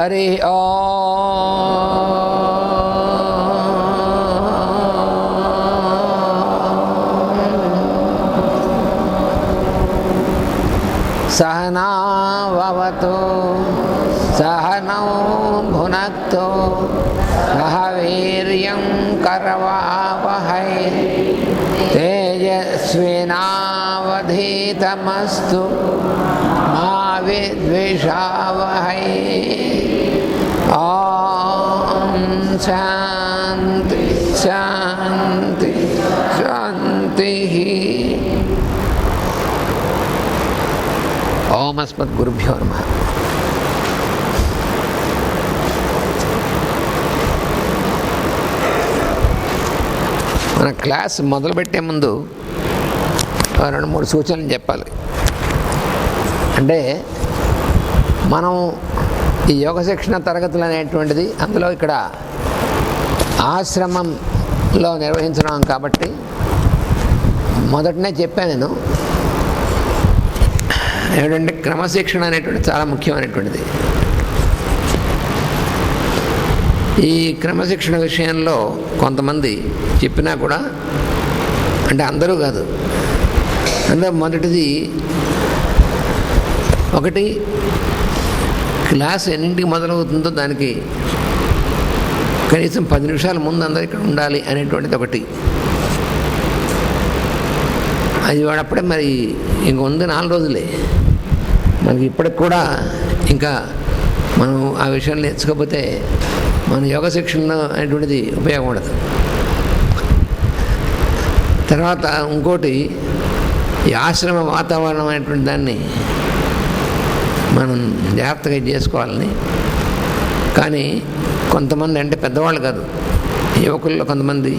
హరి सहना भवतु सहनौ भुनक्तु सह वीर्यं करवावहै तेजस्विनावधीतमस्तु मा विद्विषावहै। ॐ शान्ति शान्ति शान्तिः। ఓం అస్మద్గురుభ్యో నమః. మన క్లాస్ మొదలుపెట్టే ముందు 2-3 సూచనలు చెప్పాలి. అంటే మనం ఈ యోగ శిక్షణ తరగతులు అనేటువంటిది అందులో ఇక్కడ ఆశ్రమంలో నిర్వహించున్నాం కాబట్టి మొదటనే చెప్పాను నేను ఏమిటంటే క్రమశిక్షణ అనేటువంటిది చాలా ముఖ్యమైనటువంటిది. ఈ క్రమశిక్షణ విషయంలో కొంతమంది చెప్పినా కూడా, అంటే అందరూ కాదు, అందులో మొదటిది ఒకటి క్లాస్ ఎన్నింటికి మొదలవుతుందో దానికి కనీసం 10 నిమిషాల ముందు అందరూ ఇక్కడ ఉండాలి అనేటువంటిది ఒకటి. అది వాడప్పుడే మరి ఇంక ఉంది 4 రోజులే మనకి. ఇప్పటికి కూడా ఇంకా మనం ఆ విషయాన్ని నేర్చుకోకపోతే మన యోగ శిక్షణ అనేటువంటిది ఉపయోగం ఉండదు. తర్వాత ఇంకోటి, ఈ ఆశ్రమ వాతావరణం అనేటువంటి దాన్ని మనం జాగ్రత్తగా చేసుకోవాలని. కానీ కొంతమంది, అంటే పెద్దవాళ్ళు కాదు, యువకుల్లో కొంతమంది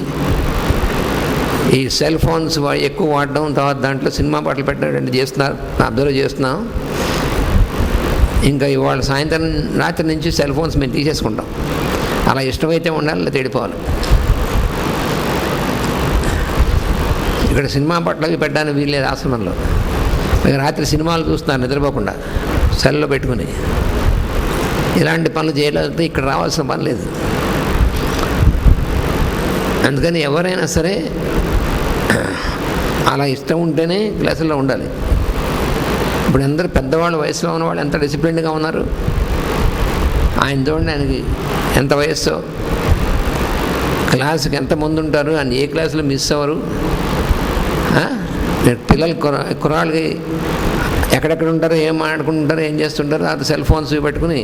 ఈ సెల్ ఫోన్స్ ఎక్కువ వాడడం, తర్వాత దాంట్లో సినిమా పాటలు పెట్టడం చేస్తున్నారు, అబ్జర్వ్ చేస్తున్నాం. ఇంకా ఇవాళ సాయంత్రం రాత్రి నుంచి సెల్ ఫోన్స్ మేము తీసేసుకుంటాం. అలా ఇష్టమైతే ఉండాలి, లేదా తెడిపోవాలి. ఇక్కడ సినిమా పాటలు అవి పెట్టడానికి వీల్లేదు ఆశ్రమంలో. ఇక రాత్రి సినిమాలు చూస్తున్నారు నిద్రపోకుండా సెల్లో పెట్టుకుని. ఇలాంటి పనులు చేయలేకపోతే ఇక్కడ రావాల్సిన పని లేదు. అందుకని ఎవరైనా సరే అలా ఇష్టం ఉంటేనే క్లాసుల్లో ఉండాలి. ఇప్పుడు అందరూ పెద్దవాళ్ళు, వయసులో ఉన్నవాళ్ళు ఎంత డిసిప్లిన్డ్గా ఉన్నారు. ఆయన చూడండి, ఆయనకి ఎంత వయస్సు, క్లాసుకి ఎంత ముందు ఉంటారు, ఆయన ఏ క్లాసులో మిస్ అవ్వరు. పిల్లలు కుర్రాళ్ళకి ఎక్కడెక్కడ ఉంటారో, ఏం మాట్లాడుకుంటుంటారో, ఏం చేస్తుంటారో, అది సెల్ ఫోన్స్ పెట్టుకుని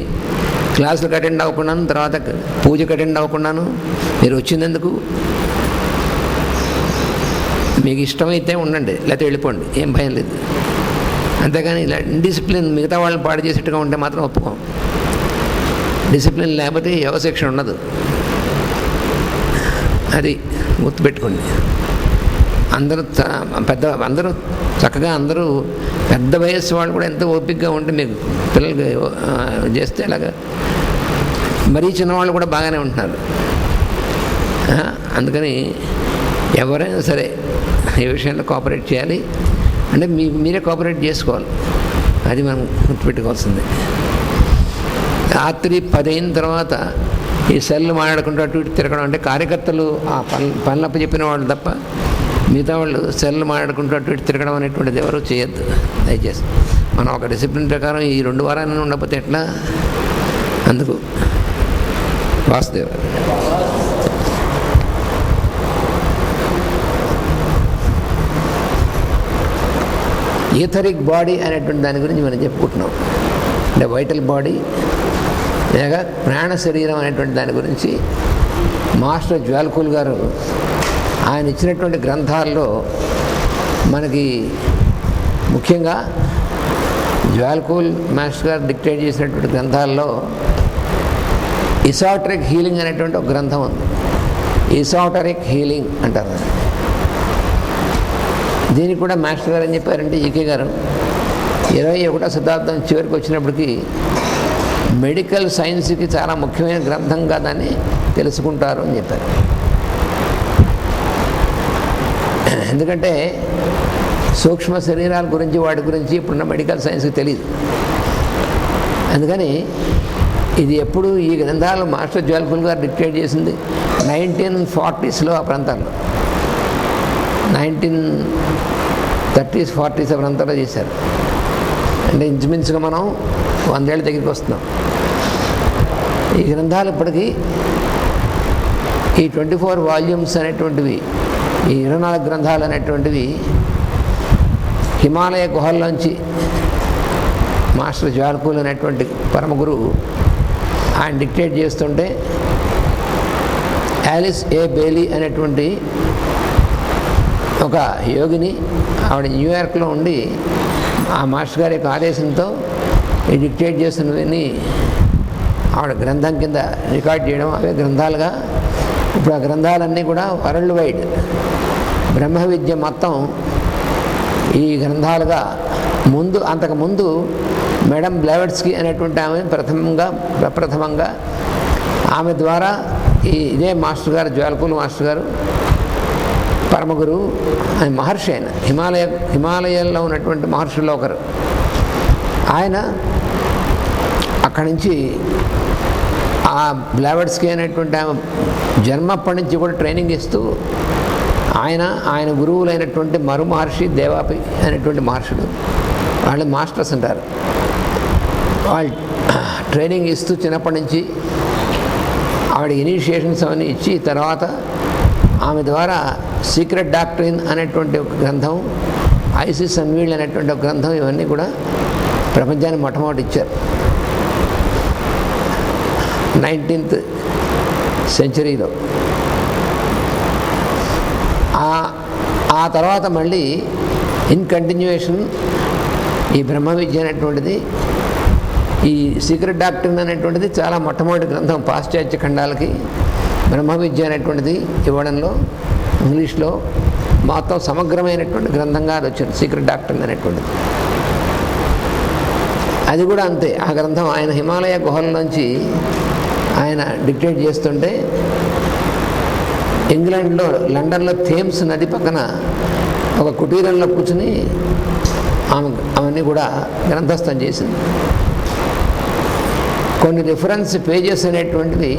క్లాసులకు అటెండ్ అవ్వకున్నాను, తర్వాత పూజకు అటెండ్ అవ్వకున్నాను. మీరు వచ్చింది ఎందుకు? మీకు ఇష్టమైతే ఉండండి, లేకపోతే వెళ్ళిపోండి, ఏం భయం లేదు. అంతేగాని ఇలా డిసిప్లిన్ మిగతా వాళ్ళని పాడు చేసేట్టుగా ఉంటే మాత్రం ఒప్పుకోం. డిసిప్లిన్ లేకపోతే యోగ శిక్షణ ఉండదు. అది గుర్తుపెట్టుకోండి. అందరూ చక్కగా అందరూ పెద్ద వయస్సు వాళ్ళు కూడా ఎంతో ఓపికగా ఉంటే మీకు పిల్లలకి చేస్తే అలాగా. మరీ చిన్నవాళ్ళు కూడా బాగానే ఉంటున్నారు. అందుకని ఎవరైనా సరే ఈ విషయంలో కోఆపరేట్ చేయాలి. అంటే మీరే కోఆపరేట్ చేసుకోవాలి. అది మనం గుర్తుపెట్టుకోవాల్సిందే. రాత్రి 10 అయిన తర్వాత ఈ సెల్ మాట్లాడుకుంటూ అటు ఇటు తిరగడం, అంటే కార్యకర్తలు ఆ పనులప్ప చెప్పిన వాళ్ళు తప్ప మిగతా వాళ్ళు సెల్ మాట్లాడుకుంటూ అటు ఇటు తిరగడం అనేటువంటిది ఎవరు చేయొద్దు దయచేసి. మనం ఒక డిసిప్లిన్ ప్రకారం ఈ 2 వారాన్ని ఉండకపోతే ఎట్లా? అందుకు వాసుదేవ. ఈథరిక్ బాడీ అనేటువంటి దాని గురించి మనం చెప్పుకుంటున్నాం. అంటే వైటల్ బాడీ లేక ప్రాణ శరీరం అనేటువంటి దాని గురించి మాస్టర్ జ్వాల్కూల్ గారు ఆయన ఇచ్చినటువంటి గ్రంథాల్లో మనకి ముఖ్యంగా జ్వాల్కూల్ మాస్టర్ గారు డిక్టేట్ చేసినటువంటి గ్రంథాల్లో ఇసాటరిక్ హీలింగ్ అనేటువంటి ఒక గ్రంథం ఉంది. ఇసాటరిక్ హీలింగ్ అంటారు. దీనికి కూడా మాస్టర్ గారు ఏం చెప్పారంటే, ఈకే గారు 21వ శతాబ్దం చివరికి వచ్చినప్పటికీ మెడికల్ సైన్స్కి చాలా ముఖ్యమైన గ్రంథంగా దాన్ని తెలుసుకుంటారు అని చెప్పారు. ఎందుకంటే సూక్ష్మ శరీరాల గురించి వాటి గురించి ఇప్పుడున్న మెడికల్ సైన్స్కి తెలియదు. అందుకని ఇది ఎప్పుడు ఈ గ్రంథాలు మాస్టర్ జ్వాల్కుల్ గారు డిక్టేట్ చేసింది 1940s ఆ ప్రాంతాల్లో, 1930s 40s ఆ ప్రాంతాల్లో చేశారు. అంటే ఇంచుమించుగా మనం 100 ఏళ్ళ దగ్గరికి వస్తున్నాం. ఈ గ్రంథాలు ఇప్పటికీ ఈ 24 వాల్యూమ్స్ అనేటువంటివి, ఈ 24 గ్రంథాలు అనేటువంటివి హిమాలయ గుహల్లోంచి మాస్టర్ జ్వాల్కుల్ అనేటువంటి పరమ గురువు ఆయన డిక్టేట్ చేస్తుంటే ఆలిస్ ఏ బేలీ అనేటువంటి ఒక యోగిని, ఆవిడ న్యూయార్క్లో ఉండి ఆ మాస్టర్ గారి యొక్క ఆదేశంతో ఈ డిక్టేట్ చేస్తున్నవన్నీ ఆవిడ గ్రంథం కింద రికార్డ్ చేయడం, అవే గ్రంథాలుగా ఇప్పుడు ఆ గ్రంథాలన్నీ కూడా వరల్డ్ వైడ్ బ్రహ్మ విద్య మొత్తం ఈ గ్రంథాలుగా అంతకుముందు మేడం బ్లావెట్స్కీ అనేటువంటి ఆమె ప్రప్రథమంగా ఆమె ద్వారా ఇదే మాస్టర్ గారు జ్వాల్కుల్ మాస్టర్ గారు పరమగురు ఆయన మహర్షి, ఆయన హిమాలయాల్లో ఉన్నటువంటి మహర్షుల్లో ఒకరు. ఆయన అక్కడి నుంచి ఆ బ్లావెట్స్కీ అనేటువంటి ఆమె జన్మప్పటి నుంచి కూడా ట్రైనింగ్ ఇస్తూ ఆయన గురువులైనటువంటి మరు మహర్షి, దేవాపి అనేటువంటి మహర్షులు, వాళ్ళు మాస్టర్స్ అంటారు. వాళ్ళు ట్రైనింగ్ ఇస్తూ చిన్నప్పటి నుంచి ఆవిడ ఇనిషియేషన్స్ అవన్నీ ఇచ్చి, తర్వాత ఆమె ద్వారా సీక్రెట్ డాక్ట్రిన్ అనేటువంటి ఒక గ్రంథం, ఐసిస్ అన్వీల్డ్ అనేటువంటి ఒక గ్రంథం, ఇవన్నీ కూడా ప్రపంచానికి మొట్టమొదటి ఇచ్చారు 19th సెంచరీలో. ఆ తర్వాత మళ్ళీ ఇన్ కంటిన్యూయేషన్ ఈ బ్రహ్మ విద్య అనేటువంటిది, ఈ సీక్రెట్ డాక్ట్రిన్ అనేటువంటిది చాలా మొట్టమొదటి గ్రంథం పాశ్చాత్య ఖండాలకి బ్రహ్మ విద్య అనేటువంటిది ఇవ్వడంలో ఇంగ్లీష్లో మొత్తం సమగ్రమైనటువంటి గ్రంథంగా అది వచ్చింది సీక్రెట్ డాక్ట్రిన్ అనేటువంటిది. అది కూడా అంతే. ఆ గ్రంథం ఆయన హిమాలయ గుహల్లోంచి ఆయన డిక్టేట్ చేస్తుంటే ఇంగ్లాండ్లో లండన్లో థేమ్స్ నది పక్కన ఒక కుటీరంలో కూర్చుని అవన్నీ కూడా గ్రంథస్థం చేసింది. కొన్ని రిఫరెన్స్ పేజెస్ అనేటువంటివి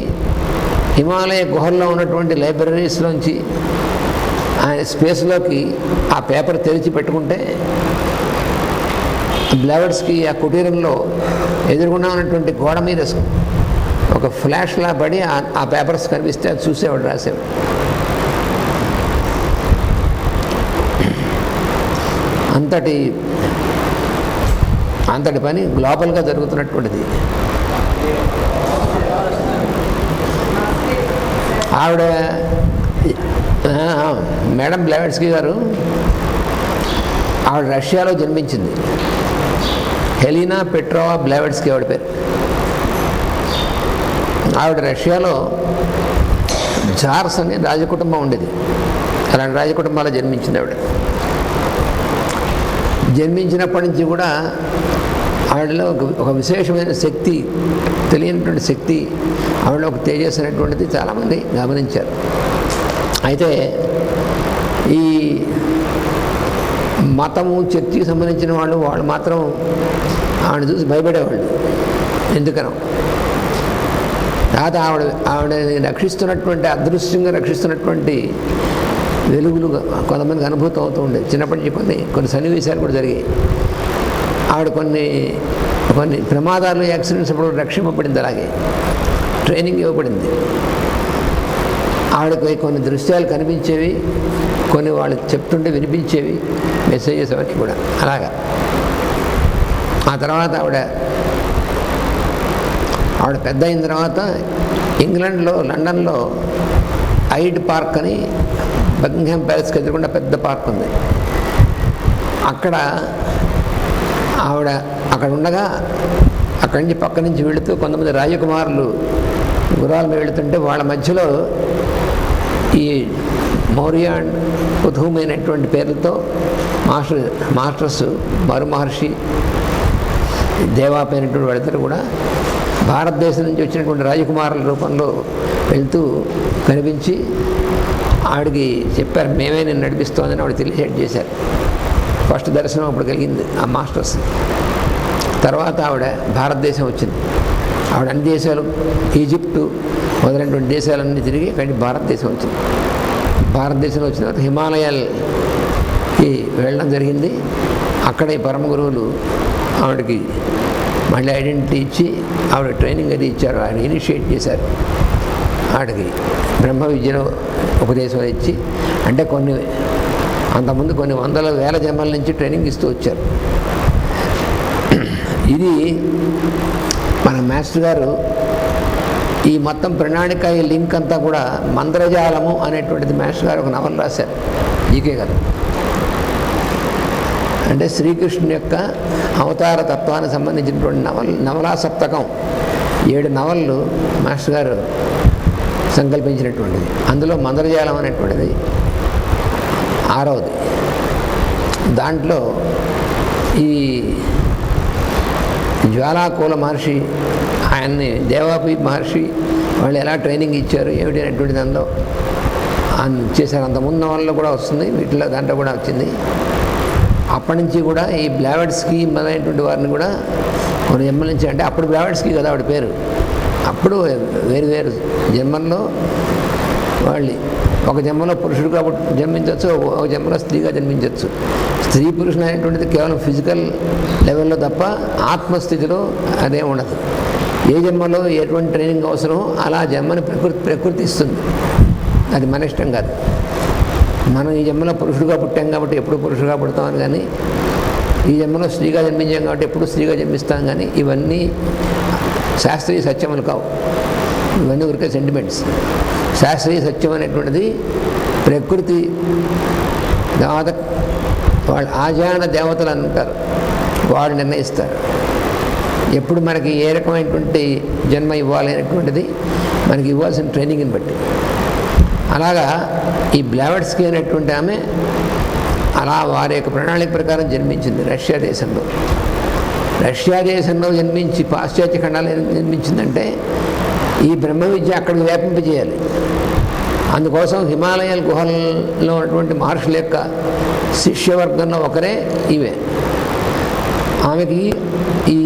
హిమాలయ గుహల్లో ఉన్నటువంటి లైబ్రరీస్లోంచి ఆయన స్పేస్లోకి ఆ పేపర్ తెరిచి పెట్టుకుంటే బ్లావెట్స్కీ ఆ కుటీరంలో ఎదురుగుండా ఉన్నటువంటి గోడ మీద ఒక ఫ్లాష్లా పడి ఆ పేపర్స్ కనిపిస్తే అది చూసేవాడు, రాసేవాడు. అంతటి పని గ్లోబల్గా జరుగుతున్నటువంటిది. ఆవిడ మేడం బ్లావెట్స్కీ గారు ఆవిడ రష్యాలో జన్మించింది. హెలీనా పెట్రోవా బ్లావెట్స్కీ ఆవిడ పేరు. ఆవిడ రష్యాలో జార్స్ అనే రాజకుటుంబం ఉండేది. అలాంటి రాజకుటుంబాల్లో జన్మించింది ఆవిడ. జన్మించినప్పటి నుంచి కూడా ఆవిడలో ఒక విశేషమైన శక్తి, తెలియనటువంటి శక్తి, ఆవిడలో ఒక తేజస్సు అనేటువంటిది చాలామంది గమనించారు. అయితే ఈ మతము చర్చికి సంబంధించిన వాళ్ళు మాత్రం ఆవిడ చూసి భయపడేవాళ్ళు. ఎందుకనో తర్వాత ఆవిడని రక్షిస్తున్నటువంటి, అదృశ్యంగా రక్షిస్తున్నటువంటి వెలుగులు కొంతమందికి అనుభూతం అవుతూ ఉండేది. చిన్నప్పటి నుంచి కొన్ని సన్నివేశాలు కూడా జరిగాయి. ఆవిడ కొన్ని ప్రమాదాలు, యాక్సిడెంట్స్ అప్పుడు రక్షింపబడింది. అలాగే ట్రైనింగ్ ఇవ్వబడింది. ఆవిడకి కొన్ని దృశ్యాలు కనిపించేవి, కొన్ని వాళ్ళు చెప్తుంటే వినిపించేవి, మెసేజెస్ అవన్నీ కూడా అలాగా. ఆ తర్వాత ఆవిడ పెద్ద అయిన తర్వాత ఇంగ్లాండ్లో, లండన్లో ఐడ్ పార్క్ అని బకింగ్హామ్ ప్యాలెస్కి ఎదురుకుండా పెద్ద పార్క్ ఉంది. ఆవిడ అక్కడ ఉండగా అక్కడి నుంచి పక్క నుంచి వెళుతూ కొంతమంది రాజకుమారులు గుర్రాల మీద వెళుతుంటే వాళ్ళ మధ్యలో ఈ మౌర్య కుతుహమైనటువంటి పేర్లతో మాస్టర్స్ మరు మహర్షి, దేవాపైనటువంటి వాళ్ళిద్దరు కూడా భారతదేశం నుంచి వచ్చినటువంటి రాజకుమారుల రూపంలో వెళ్తూ కనిపించి ఆవిడకి చెప్పారు, మేమే నేను నడిపిస్తోందని ఆవిడ తెలియజేట్ చేశారు. ఫస్ట్ దర్శనం అప్పుడు కలిగింది ఆ మాస్టర్స్. తర్వాత ఆవిడ భారతదేశం వచ్చింది. ఆవిడ అన్ని దేశాలు, ఈజిప్టు మొదలైనటువంటి దేశాలన్నీ తిరిగి కానీ భారతదేశం వచ్చింది. భారతదేశంలో వచ్చిన తర్వాత హిమాలయాలకి వెళ్ళడం జరిగింది. అక్కడ ఈ పరమ గురువులు ఆవిడకి మళ్ళీ ఐడెంటిటీ ఇచ్చి ఆవిడ ట్రైనింగ్ అది ఇచ్చారు. ఆయన ఇనిషియేట్ చేశారు. ఆవిడకి బ్రహ్మ విద్యను ఉపదేశం ఇచ్చి, అంటే అంతకుముందు కొన్ని వందల వేల జన్మల నుంచి ట్రైనింగ్ ఇస్తూ వచ్చారు. ఇది మన మాస్టర్ గారు ఈ మొత్తం ప్రణాళిక, ఈ లింక్ అంతా కూడా మంత్రజాలము అనేటువంటిది మాస్టర్ గారు ఒక నవల రాశారు. జీకే గారు అంటే శ్రీకృష్ణుని యొక్క అవతార తత్వానికి సంబంధించినటువంటి నవలా సప్తకం 7 నవళ్ళు మాస్టర్ గారు సంకల్పించినటువంటిది. అందులో మంత్రజాలం అనేటువంటిది 6వది. దాంట్లో ఈ జ్వాలాకూల మహర్షి, ఆయన్ని దేవాపి మహర్షి వాళ్ళు ఎలా ట్రైనింగ్ ఇచ్చారు ఏమిటి అనేటువంటి దానిలో చేశారు. అంతకుముందు నవల్లో కూడా వస్తుంది, వీటిలో దాంట్లో కూడా వచ్చింది. అప్పటి నుంచి కూడా ఈ బ్లావెట్స్కి మొదలైనటువంటి వారిని కూడా కొన్ని జన్మల నుంచి, అంటే అప్పుడు బ్లావెట్స్కి కదా ఆవిడ పేరు, అప్పుడు వేరు వేరు జన్మల్లో వాళ్ళు ఒక జన్మలో పురుషుడుగా జన్మించవచ్చు, ఒక జన్మలో స్త్రీగా జన్మించవచ్చు. స్త్రీ పురుషుడు అనేటువంటిది కేవలం ఫిజికల్ లెవెల్లో తప్ప ఆత్మస్థితిలో అదే ఉండదు. ఏ జన్మలో ఎటువంటి ట్రైనింగ్ అవసరమో అలా జన్మని ప్రకృతి ఇస్తుంది. అది మన ఇష్టం కాదు. మనం ఈ జన్మలో పురుషుడుగా పుట్టాం కాబట్టి ఎప్పుడు పురుషుడుగా పుడతామని, కానీ ఈ జన్మలో స్త్రీగా జన్మించాం కాబట్టి ఎప్పుడు స్త్రీగా జన్మిస్తాం. కానీ ఇవన్నీ శాస్త్రీయ సత్యములు కావు. ఇవన్నీ ఊరికే సెంటిమెంట్స్. శాస్త్రీయ సత్యం అనేటువంటిది ప్రకృతి దేవత, వాళ్ళు ఆజాన దేవతలు అని ఉంటారు, వాళ్ళు నిర్ణయిస్తారు ఎప్పుడు మనకి ఏ రకమైనటువంటి జన్మ ఇవ్వాలి అనేటువంటిది, మనకి ఇవ్వాల్సిన ట్రైనింగ్ని బట్టి. అలాగా ఈ బ్లావెట్స్కి అనేటువంటి ఆమె అలా వారి యొక్క ప్రణాళిక ప్రకారం జన్మించింది రష్యా దేశంలో. రష్యా దేశంలో జన్మించి పాశ్చాత్య ఖండాలు జన్మించిందంటే ఈ బ్రహ్మ విద్య అక్కడికి వ్యాపింపజేయాలి. అందుకోసం హిమాలయాల గుహల్లో ఉన్నటువంటి మహర్షుల యొక్క శిష్యవర్గంలో ఒకరే ఈమె. ఆమెకి ఈ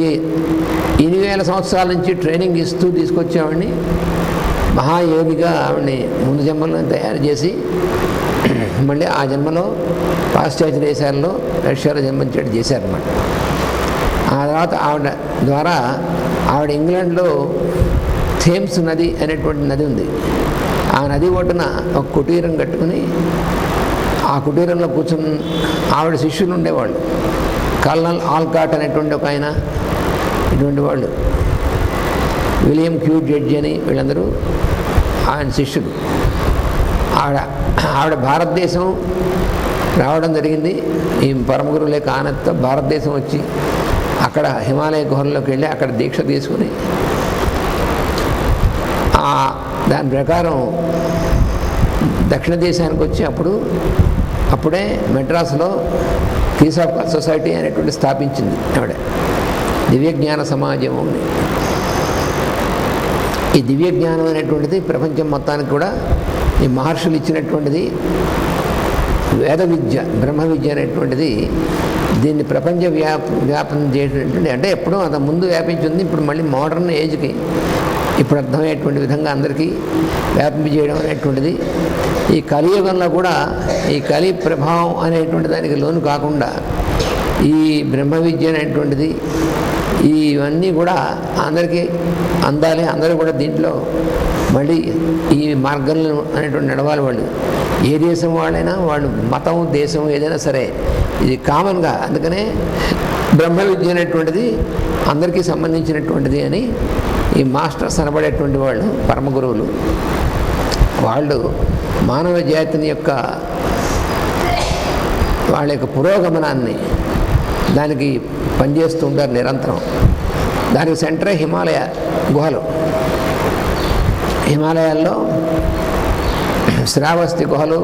8,000 సంవత్సరాల నుంచి ట్రైనింగ్ ఇస్తూ తీసుకొచ్చేవాడిని మహాయోగిగా ఆవిడని ముందు జన్మలో తయారు చేసి మళ్ళీ ఆ జన్మలో పాశ్చాత్య దేశాల్లో రష్యాలో జన్మించేట్టు చేశారన్నమాట. ఆ తర్వాత ఆవిడ ద్వారా ఆవిడ ఇంగ్లాండ్లో థేమ్స్ నది అనేటువంటి నది ఉంది. ఆ నది ఒడ్డున ఒక కుటీరం కట్టుకుని ఆ కుటీరంలో కూర్చుని ఆవిడ శిష్యులు ఉండేవాళ్ళు. కల్నల్ ఆల్కాట్ అనేటువంటి ఒక ఆయన, ఇటువంటి వాళ్ళు, విలియం క్యూ జడ్జి అని, వీళ్ళందరూ ఆయన శిష్యులు. ఆవిడ భారతదేశం రావడం జరిగింది. ఈ పరమగురువుల యొక్క ఆనందంతో భారతదేశం వచ్చి అక్కడ హిమాలయ గుహల్లోకి వెళ్ళి అక్కడ దీక్ష తీసుకుని దాని ప్రకారం దక్షిణ దేశానికి వచ్చి అప్పుడే మెడ్రాస్లో థియోసాఫికల్ సొసైటీ అనేటువంటి స్థాపించింది ఆవిడ, దివ్యజ్ఞాన సమాజం అని. ఈ దివ్యజ్ఞానం అనేటువంటిది ప్రపంచం మొత్తానికి కూడా ఈ మహర్షులు ఇచ్చినటువంటిది. వేద విద్య, బ్రహ్మ విద్య అనేటువంటిది దీన్ని ప్రపంచ వ్యాపనం చేసినటువంటి, అంటే ఎప్పుడూ అంత ముందు వ్యాపించింది, ఇప్పుడు మళ్ళీ మోడర్న్ ఏజ్కి ఇప్పుడు అర్థమయ్యేటువంటి విధంగా అందరికీ వ్యాపింపజేయడం అనేటువంటిది. ఈ కలియుగంలో కూడా ఈ కలి ప్రభావం అనేటువంటి దానికి లోను కాకుండా ఈ బ్రహ్మ విద్య అనేటువంటిది ఇవన్నీ కూడా అందరికీ అందాలి. అందరూ కూడా దీంట్లో మళ్ళీ ఈ మార్గంలో అనేటువంటి నడవాలి. వాళ్ళు ఏ దేశం వాళ్ళైనా, వాళ్ళు మతం, దేశం ఏదైనా సరే ఇది కామన్గా. అందుకనే బ్రహ్మ విద్య అనేటువంటిది అందరికీ సంబంధించినటువంటిది అని ఈ మాస్టర్స్ అనబడేటువంటి వాళ్ళు, పరమ గురువులు, వాళ్ళు మానవ జాతిని యొక్క వాళ్ళ యొక్క పురోగమనాన్ని దానికి పనిచేస్తూ ఉంటారు నిరంతరం. దానికి సెంటరే హిమాలయ గుహలు. హిమాలయాల్లో శ్రావస్తి గుహలు,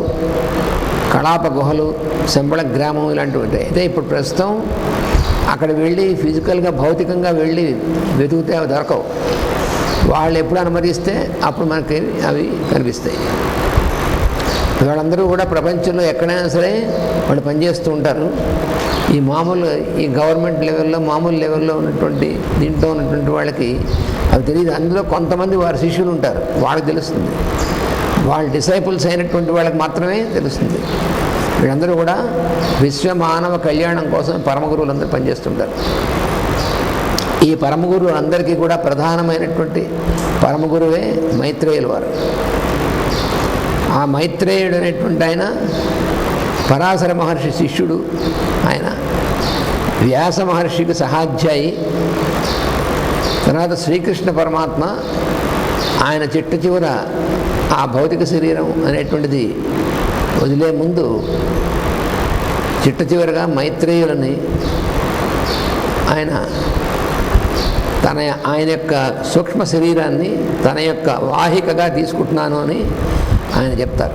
కళాప గుహలు, శంబళ గ్రామం ఇలాంటివి ఉంటాయి. అయితే ఇప్పుడు ప్రస్తుతం అక్కడ వెళ్ళి ఫిజికల్గా భౌతికంగా వెళ్ళి వెతికితే అవి దొరకవు. వాళ్ళు ఎప్పుడు అనుమతిస్తే అప్పుడు మనకి అవి కనిపిస్తాయి. వాళ్ళందరూ కూడా ప్రపంచంలో ఎక్కడైనా సరే వాళ్ళు పనిచేస్తూ ఉంటారు. ఈ గవర్నమెంట్ లెవెల్లో, మామూలు లెవెల్లో ఉన్నటువంటి దీంట్లో ఉన్నటువంటి వాళ్ళకి అవి తెలియదు. అందులో కొంతమంది వారి శిష్యులు ఉంటారు, వాళ్ళకి తెలుస్తుంది. వాళ్ళ డిసైపుల్స్ అయినటువంటి వాళ్ళకి మాత్రమే తెలుస్తుంది. వీళ్ళందరూ కూడా విశ్వ మానవ కళ్యాణం కోసం పరమగురువులందరూ పనిచేస్తుంటారు. ఈ పరమగురువు అందరికీ కూడా ప్రధానమైనటువంటి పరమగురువే మైత్రేయుల వారు. ఆ మైత్రేయుడు అనేటువంటి ఆయన పరాశర మహర్షి శిష్యుడు. ఆయన వ్యాస మహర్షికి సహాధ్యాయి. తర్వాత శ్రీకృష్ణ పరమాత్మ ఆయన చిట్ట చివర ఆ భౌతిక శరీరం అనేటువంటిది వదిలే ముందు చిట్ట చివరగా మైత్రేయులని ఆయన యొక్క సూక్ష్మ శరీరాన్ని తన యొక్క వాహికగా తీసుకుంటున్నాను అని ఆయన చెప్తారు.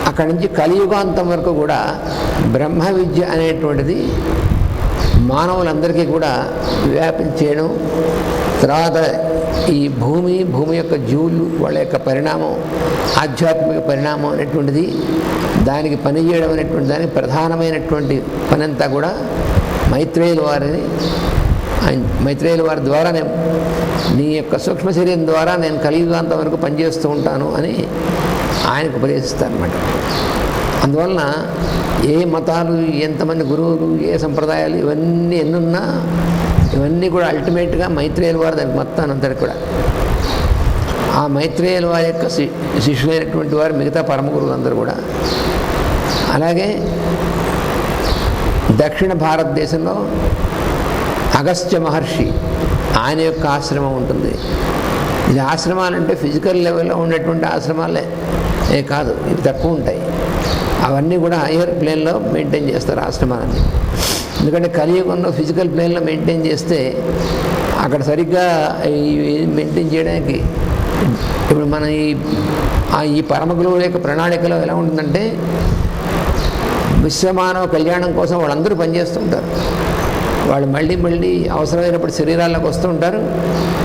అక్కడి నుంచి కలియుగాంతం వరకు కూడా బ్రహ్మ విద్య అనేటువంటిది మానవులందరికీ కూడా వ్యాపించేయడం, తర్వాత ఈ భూమి యొక్క జీవులు వాళ్ళ యొక్క పరిణామం, ఆధ్యాత్మిక పరిణామం అనేటువంటిది దానికి పనిచేయడం అనేటువంటి దానికి ప్రధానమైనటువంటి పని అంతా కూడా మైత్రేయుల వారి ద్వారా నీ యొక్క సూక్ష్మ శరీరం ద్వారా నేను కలియుగాంతం వరకు పనిచేస్తూ ఉంటాను అని ఆయనకు ఉపదేశిస్తారన్నమాట. అందువలన ఏ మతాలు, ఎంతమంది గురువులు, ఏ సంప్రదాయాలు ఇవన్నీ ఎన్నున్నా ఇవన్నీ కూడా అల్టిమేట్గా మైత్రేయుల వారు దానికి మొత్తాన్ని అంతటి కూడా. ఆ మైత్రేయుల వారి యొక్క శిష్యులైనటువంటి వారు మిగతా పరమ గురువులందరూ కూడా. అలాగే దక్షిణ భారతదేశంలో అగస్త్య మహర్షి ఆయన యొక్క ఆశ్రమం ఉంటుంది. ఇది ఆశ్రమాలంటే ఫిజికల్ లెవెల్లో ఉండేటువంటి ఆశ్రమాలే కాదు, ఇవి తక్కువ ఉంటాయి. అవన్నీ కూడా హయ్యర్ ప్లేన్లో మెయింటైన్ చేస్తారు ఆశ్రమాలన్నీ. ఎందుకంటే కలియుగంలో ఫిజికల్ ప్లేన్లో మెయింటైన్ చేస్తే అక్కడ సరిగ్గా మెయింటైన్ చేయడానికి ఇప్పుడు మన ఈ పరమ గురువుల యొక్క ప్రణాళికలో ఎలా ఉంటుందంటే విశ్వమానవ కళ్యాణం కోసం వాళ్ళందరూ పనిచేస్తుంటారు. వాళ్ళు మళ్ళీ అవసరమైనప్పుడు శరీరాల్లోకి వస్తూ ఉంటారు.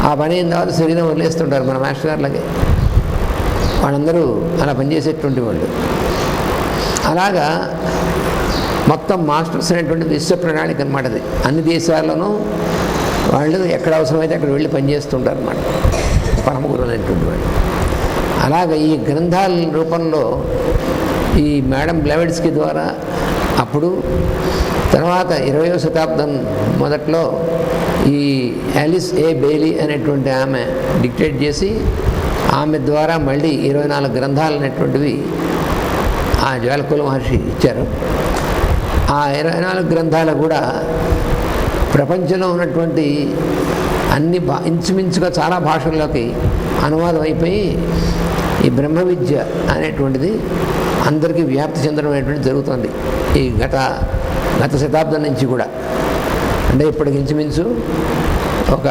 ఆ పని అయిన తర్వాత శరీరం వదిలేస్తుంటారు మన మాస్టర్ గారులకి. వాళ్ళందరూ అలా పనిచేసేటువంటి వాళ్ళు. అలాగా మొత్తం మాస్టర్స్ అనేటువంటి విశ్వ ప్రణాళిక అనమాట. అది అన్ని దేశాల్లోనూ వాళ్ళు ఎక్కడ అవసరమైతే అక్కడ వెళ్ళి పనిచేస్తుంటారు అన్నమాట పరమ గురువులు అనేటువంటి వాళ్ళు. అలాగ ఈ గ్రంథాల రూపంలో ఈ మేడం బ్లెవెడ్స్కి ద్వారా అప్పుడు తర్వాత 20వ శతాబ్దం మొదట్లో ఈ ఆలిస్ ఏ బెయిలీ అనేటువంటి ఆమె డిక్టేట్ చేసి ఆమె ద్వారా మళ్ళీ 24 గ్రంథాలు అనేటువంటివి ఆ జ్వాలకుల మహర్షి ఇచ్చారు. ఆ 24 గ్రంథాలు కూడా ప్రపంచంలో ఉన్నటువంటి అన్ని ఇంచుమించుగా చాలా భాషల్లోకి అనువాదం అయిపోయి ఈ బ్రహ్మ విద్య అనేటువంటిది అందరికీ వ్యాప్తి చెందడం అనేటువంటి జరుగుతుంది ఈ గత శతాబ్దం నుంచి కూడా. అంటే ఇప్పటికి ఇంచుమించు ఒక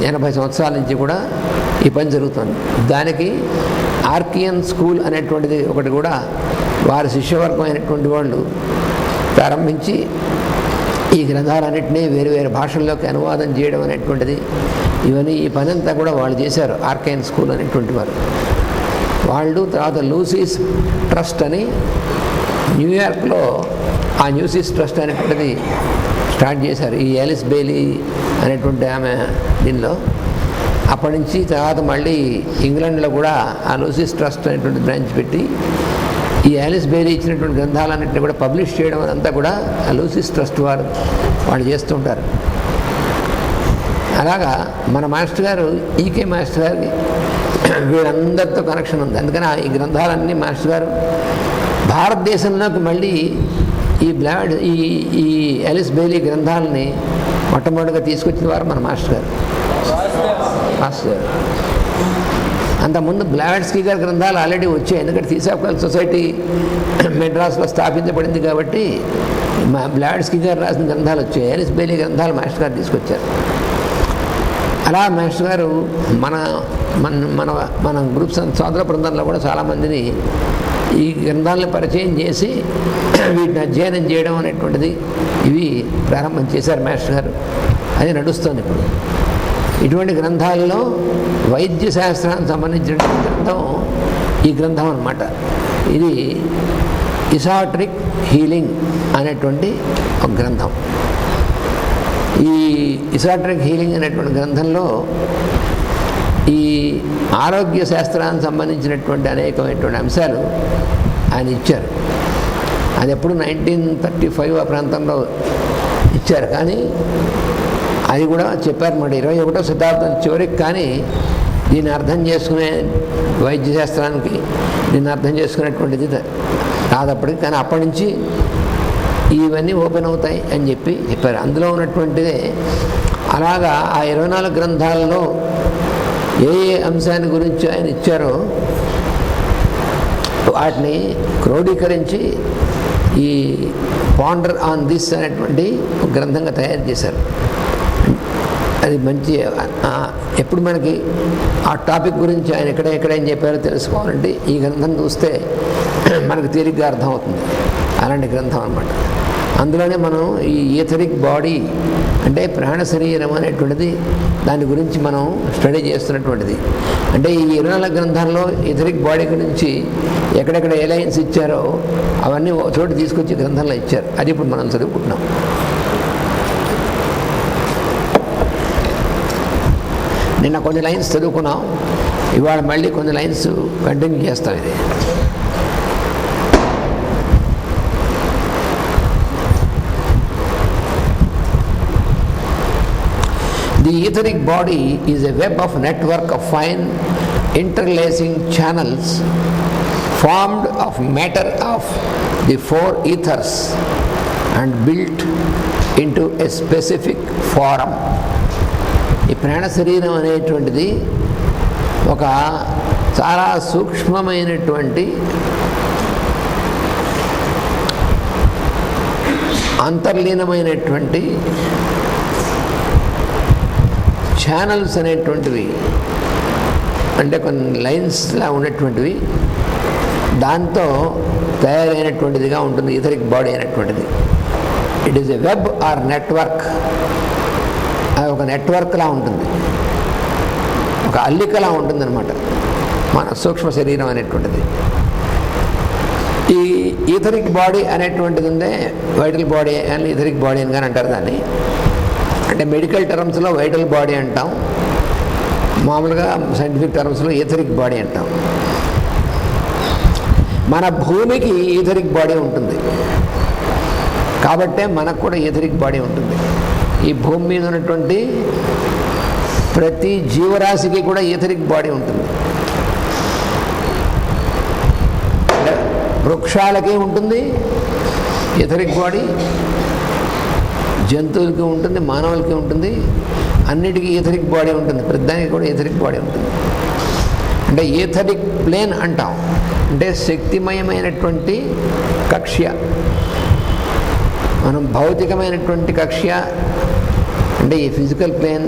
80 సంవత్సరాల నుంచి కూడా ఈ పని జరుగుతుంది. దానికి ఆర్కియన్ స్కూల్ అనేటువంటిది ఒకటి కూడా వారి శిష్యవర్గం అయినటువంటి వాళ్ళు ప్రారంభించి ఈ గ్రంథాలన్నింటినీ వేరు భాషల్లోకి అనువాదం చేయడం అనేటువంటిది ఇవన్నీ ఈ పని అంతా కూడా వాళ్ళు చేశారు. ఆర్కైన్ స్కూల్ అనేటువంటి వాళ్ళు తర్వాత లూసీస్ ట్రస్ట్ అని న్యూయార్క్లో ఆ న్యూసీస్ ట్రస్ట్ అనేటువంటిది స్టార్ట్ చేశారు. ఈ ఆలిస్ బెయిలీ అనేటువంటి ఆమె దీనిలో అప్పటి నుంచి తర్వాత మళ్ళీ ఇంగ్లాండ్లో కూడా ఆ లూసీస్ ట్రస్ట్ అనేటువంటి బ్రాంచ్ పెట్టి ఈ ఆలిస్ బెయిలీ ఇచ్చినటువంటి గ్రంథాలన్నింటినీ కూడా పబ్లిష్ చేయడం అదంతా కూడా ఆ లూసీస్ ట్రస్ట్ వాళ్ళు చేస్తుంటారు. అలాగా మన మాస్టర్ గారు ఈకే మాస్టర్ గారికి వీళ్ళందరితో కనెక్షన్ ఉంది. అందుకని ఈ గ్రంథాలన్నీ మాస్టర్ గారు భారతదేశంలోకి మళ్ళీ ఈ ఆలిస్ బెయిలీ గ్రంథాలని మొట్టమొదటిగా తీసుకొచ్చిన వారు మన మాస్టర్ గారు. అంతకుముందు బ్లావెట్స్కీ గారి గ్రంథాలు ఆల్రెడీ వచ్చాయి. ఎందుకంటే థియోసాఫికల్ సొసైటీ మెడ్రాస్లో స్థాపించబడింది కాబట్టి బ్లావెట్స్కీ గారు రాసిన గ్రంథాలు వచ్చాయి. ఆలిస్ బెయిలీ గ్రంథాలు మాస్టర్ గారు తీసుకొచ్చారు. అలా మాస్టర్ గారు మన గ్రూప్స్ సోదర బృందంలో కూడా చాలామందిని ఈ గ్రంథాలను పరిచయం చేసి వీటిని అధ్యయనం చేయడం అనేటువంటిది ఇవి ప్రారంభం చేశారు మాస్టర్ గారు. అది నడుస్తుంది ఇప్పుడు. ఇటువంటి గ్రంథాల్లో వైద్య శాస్త్రానికి సంబంధించిన గ్రంథం ఈ గ్రంథం అన్నమాట. ఇది ఇసాట్రిక్ హీలింగ్ అనేటువంటి ఒక గ్రంథం. ఈ ఇసాట్రిక్ హీలింగ్ అనేటువంటి గ్రంథంలో ఈ ఆరోగ్య శాస్త్రానికి సంబంధించినటువంటి అనేకమైనటువంటి అంశాలు ఆయన ఇచ్చారు. అది ఎప్పుడు 1935 ఆ ప్రాంతంలో ఇచ్చారు. కానీ అది కూడా చెప్పారన్నమాట 21వ శతాబ్దం చివరికి. కానీ దీన్ని అర్థం చేసుకునే వైద్య శాస్త్రానికి దీన్ని అర్థం చేసుకునేటువంటిది రాదప్పటికి. కానీ అప్పటి నుంచి ఇవన్నీ ఓపెన్ అవుతాయి అని చెప్పారు. అందులో ఉన్నటువంటిదే అలాగా ఆ 24 గ్రంథాలలో ఏ ఏ అంశాన్ని గురించి ఆయన ఇచ్చారో వాటిని క్రోడీకరించి ఈ పాండర్ ఆన్ దిస్ అనేటువంటి ఒక గ్రంథంగా తయారు చేశారు. అది మంచి ఎప్పుడు మనకి ఆ టాపిక్ గురించి ఆయన ఎక్కడేం చెప్పారో తెలుసుకోవాలంటే ఈ గ్రంథం చూస్తే మనకు తేలిగ్గా అర్థమవుతుంది. అలాంటి గ్రంథం అన్నమాట. అందులోనే మనం ఈ ఈథరిక్ బాడీ అంటే ప్రాణ శరీరం అనేటువంటిది దాని గురించి మనం స్టడీ చేస్తున్నటువంటిది. అంటే ఈ 24 గ్రంథాల్లో ఈథరిక్ బాడీ గురించి ఎక్కడెక్కడ ఏ లైన్స్ ఇచ్చారో అవన్నీ ఒక చోటు తీసుకొచ్చి గ్రంథంలో ఇచ్చారు. అది ఇప్పుడు మనం చదువుకుంటున్నాం. నిన్న కొన్ని లైన్స్ చదువుకున్నాం, ఇవాళ మళ్ళీ కొన్ని లైన్స్ కంటిన్యూ చేస్తాం. ఇది The etheric body is a web of network of fine interlacing channels formed of matter of the 4 ethers and built into a specific form. ఈ ప్రాణ శరీరం అనేటువంటిది ఒక చాలా సూక్ష్మమైనటువంటి అంతర్లీనమైనటువంటి ఛానల్స్ అనేటువంటివి, అంటే కొన్ని లైన్స్లా ఉన్నటువంటివి, దాంతో తయారైనటువంటిదిగా ఉంటుంది ఈథరిక్ బాడీ అనేటువంటిది. It is a web or network. అది ఒక నెట్వర్క్లా ఉంటుంది, ఒక అల్లికలా ఉంటుందన్నమాట మన సూక్ష్మ శరీరం అనేటువంటిది. ఈ ఈథరిక్ బాడీ అనేటువంటిది ఉందే వైటల్ బాడీ అని ఈథరిక్ బాడీ అని కానీ అంటారు దాన్ని. అంటే మెడికల్ టర్మ్స్లో వైటల్ బాడీ అంటాం, మామూలుగా సైంటిఫిక్ టర్మ్స్లో ఈథరిక్ బాడీ అంటాం. మన భూమికి ఈథరిక్ బాడీ ఉంటుంది కాబట్టే మనకు కూడా ఈథరిక్ బాడీ ఉంటుంది. ఈ భూమి మీద ఉన్నటువంటి ప్రతి జీవరాశికి కూడా ఈథరిక్ బాడీ ఉంటుంది. వృక్షాలకి ఉంటుంది ఈథరిక్ బాడీ, జంతువులకి ఉంటుంది, మానవులకి ఉంటుంది, అన్నిటికీ ఈథరిక్ బాడీ ఉంటుంది. ప్రతిదానికి కూడా ఈథరిక్ బాడీ ఉంటుంది. అంటే ఈథరిక్ ప్లేన్ అంటాం, అంటే శక్తిమయమైనటువంటి కక్ష్య. మనం భౌతికమైనటువంటి కక్ష్య అంటే ఈ ఫిజికల్ ప్లేన్,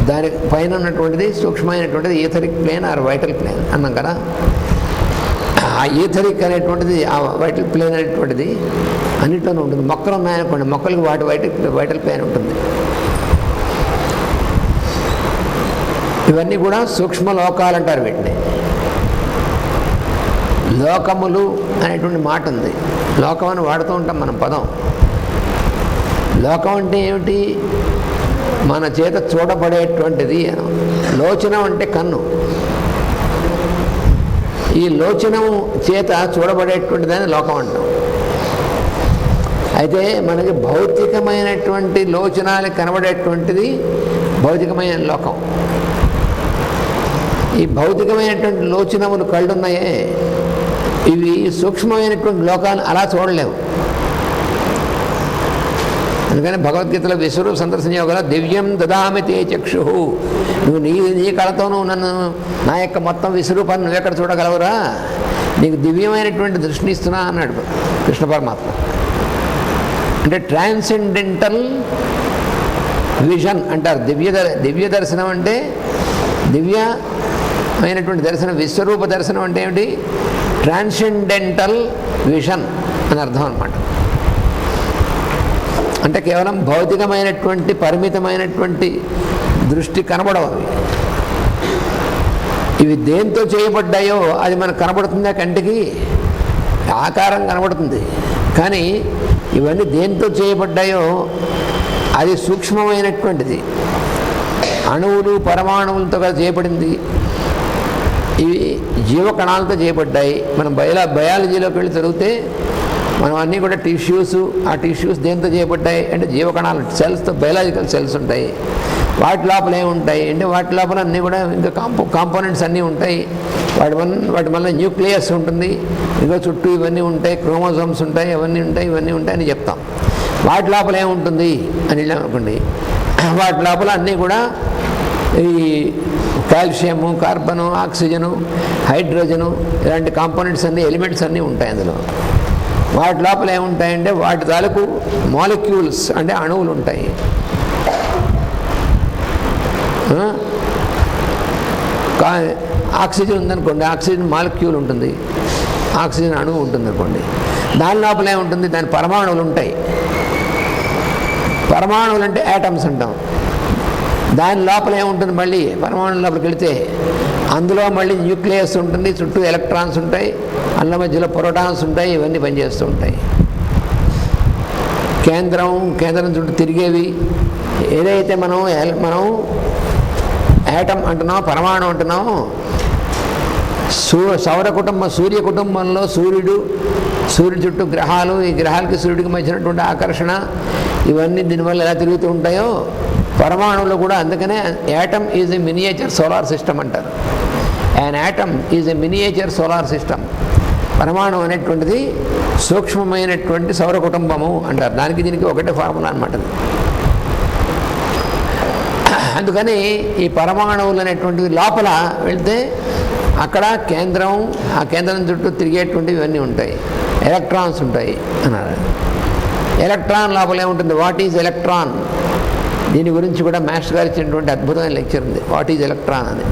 దాని పైన ఉన్నటువంటిది సూక్ష్మమైనటువంటిది etheric plane or vital plane అన్నాం కదా. ఆ ఈథరిక్ అనేటువంటిది, ఆ వైటల్ ప్లేన్ అనేటువంటిది అన్నింటిలోనూ ఉంటుంది. మొక్కలు ఉన్నాయనుకోండి, మొక్కలకి వాటి వైటల్ ప్లేన్ ఉంటుంది. ఇవన్నీ కూడా సూక్ష్మ లోకాలు అంటారు వీటిని. లోకములు అనేటువంటి మాట ఉంది. లోకం అని వాడుతూ ఉంటాం మనం పదం. లోకం అంటే ఏమిటి? మన చేత చూడబడేటువంటిది. లోచనం అంటే కన్ను. ఈ లోచనం చేత చూడబడేటువంటిదని లోకం అంటాం. అయితే మనకి భౌతికమైనటువంటి లోచనాలు కనబడేటువంటిది భౌతికమైన లోకం. ఈ భౌతికమైనటువంటి లోచనములు కళ్ళున్నాయే, ఇవి సూక్ష్మమైనటువంటి లోకాన్ని అలా చూడలేవు. అందుకని భగవద్గీతలో విశ్వరూప సందర్శన యోగంలో దివ్యం దదామి తే చక్షు, నువ్వు నీ కళతోనూ నన్ను నా యొక్క మొత్తం విశ్వరూపాన్ని నువ్వెక్కడ చూడగలవురా, నీకు దివ్యమైనటువంటి దృష్టిని ఇస్తున్నా అన్నాడు కృష్ణ పరమాత్మ. అంటే ట్రాన్సెండెంటల్ విజన్ అంటారు. దివ్య దర్శనం అంటే దివ్యమైనటువంటి దర్శనం. విశ్వరూప దర్శనం అంటే ఏమిటి? ట్రాన్సెండెంటల్ విజన్ అని అర్థం అన్నమాట. అంటే కేవలం భౌతికమైనటువంటి పరిమితమైనటువంటి దృష్టి కనబడవు. ఇవి దేంతో చేయబడ్డాయో అది మనకు కనబడుతుందా? కంటికి ఆకారం కనబడుతుంది, కానీ ఇవన్నీ దేంతో చేయబడ్డాయో అది సూక్ష్మమైనటువంటిది. అణువులు పరమాణువులతో చేయబడింది. ఇవి జీవకణాలతో చేయబడ్డాయి. మనం బయాలజీలోకి వెళ్ళి చదివితే మనం అన్నీ కూడా టిష్యూస్, ఆ టిష్యూస్ దేంతో చేయబడ్డాయి అంటే జీవకణాలు, సెల్స్తో, బయలాజికల్ సెల్స్ ఉంటాయి. వాటి లోపల ఏముంటాయి అంటే వాటి లోపల అన్నీ కూడా ఇంకా కాంపోనెంట్స్ అన్నీ ఉంటాయి. వాటి వల్ల న్యూక్లియస్ ఉంటుంది, ఇంకా చుట్టూ ఇవన్నీ ఉంటాయి, క్రోమోజోమ్స్ ఉంటాయి, ఇవన్నీ ఉంటాయి అని చెప్తాం. వాటి లోపల ఏముంటుంది అని వెళ్ళామనుకోండి, వాటి లోపల అన్నీ కూడా ఈ కాల్షియము, కార్బను, ఆక్సిజను, హైడ్రోజను ఇలాంటి కాంపోనెంట్స్ అన్నీ, ఎలిమెంట్స్ అన్నీ ఉంటాయి అందులో. వాటి లోపల ఏముంటాయంటే వాటి తాలూకు మాలిక్యూల్స్ అంటే అణువులు ఉంటాయి. ఆక్సిజన్ ఉందనుకోండి, ఆక్సిజన్ మాలిక్యూల్ ఉంటుంది, ఆక్సిజన్ అణువు ఉంటుంది అనుకోండి. దాని లోపల ఏముంటుంది, దాని పరమాణువులు ఉంటాయి. పరమాణువులు అంటే యాటమ్స్ అంటాం. దాని లోపల ఏముంటుంది, మళ్ళీ పరమాణువుల లోపలికి వెళితే అందులో మళ్ళీ న్యూక్లియస్ ఉంటుంది, చుట్టూ ఎలక్ట్రాన్స్ ఉంటాయి, అందులో మధ్యలో ప్రోటాన్స్ ఉంటాయి, ఇవన్నీ పనిచేస్తూ ఉంటాయి. కేంద్రం చుట్టూ తిరిగేవి ఏదైతే మనం యాటమ్ అంటున్నాం, పరమాణు అంటున్నాం. సూర్య కుటుంబంలో సూర్యుడు చుట్టూ గ్రహాలు, ఈ గ్రహాలకి సూర్యుడికి మధ్యనటువంటి ఆకర్షణ, ఇవన్నీ దీనివల్ల ఎలా తిరుగుతూ ఉంటాయో పరమాణువులు కూడా. అందుకనే atom is a miniature solar system అంటారు. An atom is a miniature solar system. పరమాణు అనేటువంటిది సూక్ష్మమైనటువంటి సౌర కుటుంబము అంటారు. దానికి దీనికి ఒకటే ఫార్ములా అనమాట. అందుకని ఈ పరమాణువులు అనేటువంటివి లోపల వెళ్తే అక్కడ ఆ కేంద్రం చుట్టూ తిరిగేటువంటివి ఇవన్నీ ఉంటాయి. ఎలక్ట్రాన్స్ ఉంటాయి అన్నారు. ఎలక్ట్రాన్ లోపల ఏముంటుంది, వాట్ ఈజ్ ఎలక్ట్రాన్? దీని గురించి కూడా మాస్టర్ గారు ఇచ్చినటువంటి అద్భుతమైన లెక్చర్ ఉంది, వాట్ ఈజ్ ఎలక్ట్రాన్ అని.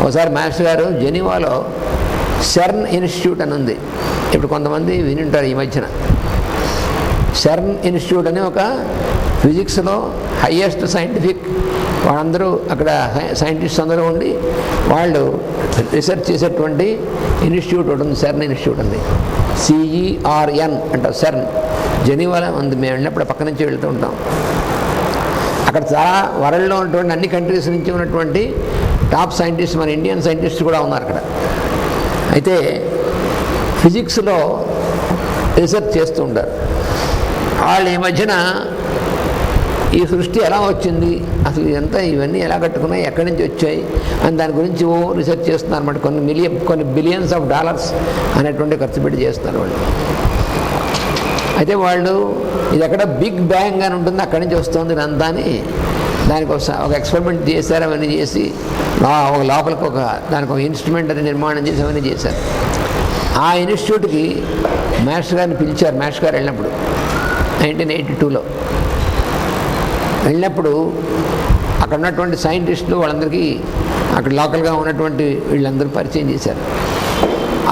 ఒకసారి మాస్టర్ గారు జెనీవాలో సెర్న్ ఇన్స్టిట్యూట్ అని ఉంది, ఇప్పుడు కొంతమంది వినింటారు ఈ మధ్యన. సెర్న్ ఇన్స్టిట్యూట్ అని ఒక ఫిజిక్స్లో హయ్యెస్ట్ సైంటిఫిక్, వాళ్ళందరూ అక్కడ సైంటిస్ట్ అందరూ ఉండి వాళ్ళు రీసెర్చ్ చేసేటువంటి ఇన్స్టిట్యూట్ ఒకటి ఉంది, సెర్న్ ఇన్స్టిట్యూట్ ఉంది. CERN అంటారు, సెర్న్. జెనీవాలో ఉంది. మేము వెళ్ళినప్పుడు పక్క నుంచి వెళ్తూ ఉంటాం. అక్కడ చాలా వరల్డ్లో ఉన్నటువంటి అన్ని కంట్రీస్ నుంచి ఉన్నటువంటి టాప్ సైంటిస్ట్, మన ఇండియన్ సైంటిస్ట్ కూడా ఉన్నారు అక్కడ. అయితే ఫిజిక్స్లో రీసెర్చ్ చేస్తూ ఉంటారు వాళ్ళు. ఈ మధ్యన ఈ సృష్టి ఎలా వచ్చింది, అసలు ఇవన్నీ ఎలా కట్టుకున్నాయి, ఎక్కడి నుంచి వచ్చాయి అని దాని గురించి రీసెర్చ్ చేస్తున్నారు అన్నమాట. కొన్ని బిలియన్స్ ఆఫ్ డాలర్స్ అనేటువంటి ఖర్చు పెట్టి చేస్తున్నారు వాళ్ళు. అయితే వాళ్ళు ఇది ఎక్కడ బిగ్ బ్యాంగ్ అని ఉంటుంది, అక్కడి నుంచి వస్తుంది ఇదంతా అని దానికి ఒక ఎక్స్పెరిమెంట్ చేశారు. అవన్నీ చేసి లోపలికి దానికి ఒక ఇన్స్ట్రుమెంట్ అని నిర్మాణం చేసి అవన్నీ చేశారు. ఆ ఇన్స్టిట్యూట్కి మాస్టర్ గారిని పిలిచారు. మాస్టర్ గారు వెళ్ళినప్పుడు 1982లో వెళ్ళినప్పుడు అక్కడ ఉన్నటువంటి సైంటిస్టులు వాళ్ళందరికీ అక్కడ లోకల్గా ఉన్నటువంటి వీళ్ళందరూ పరిచయం చేశారు.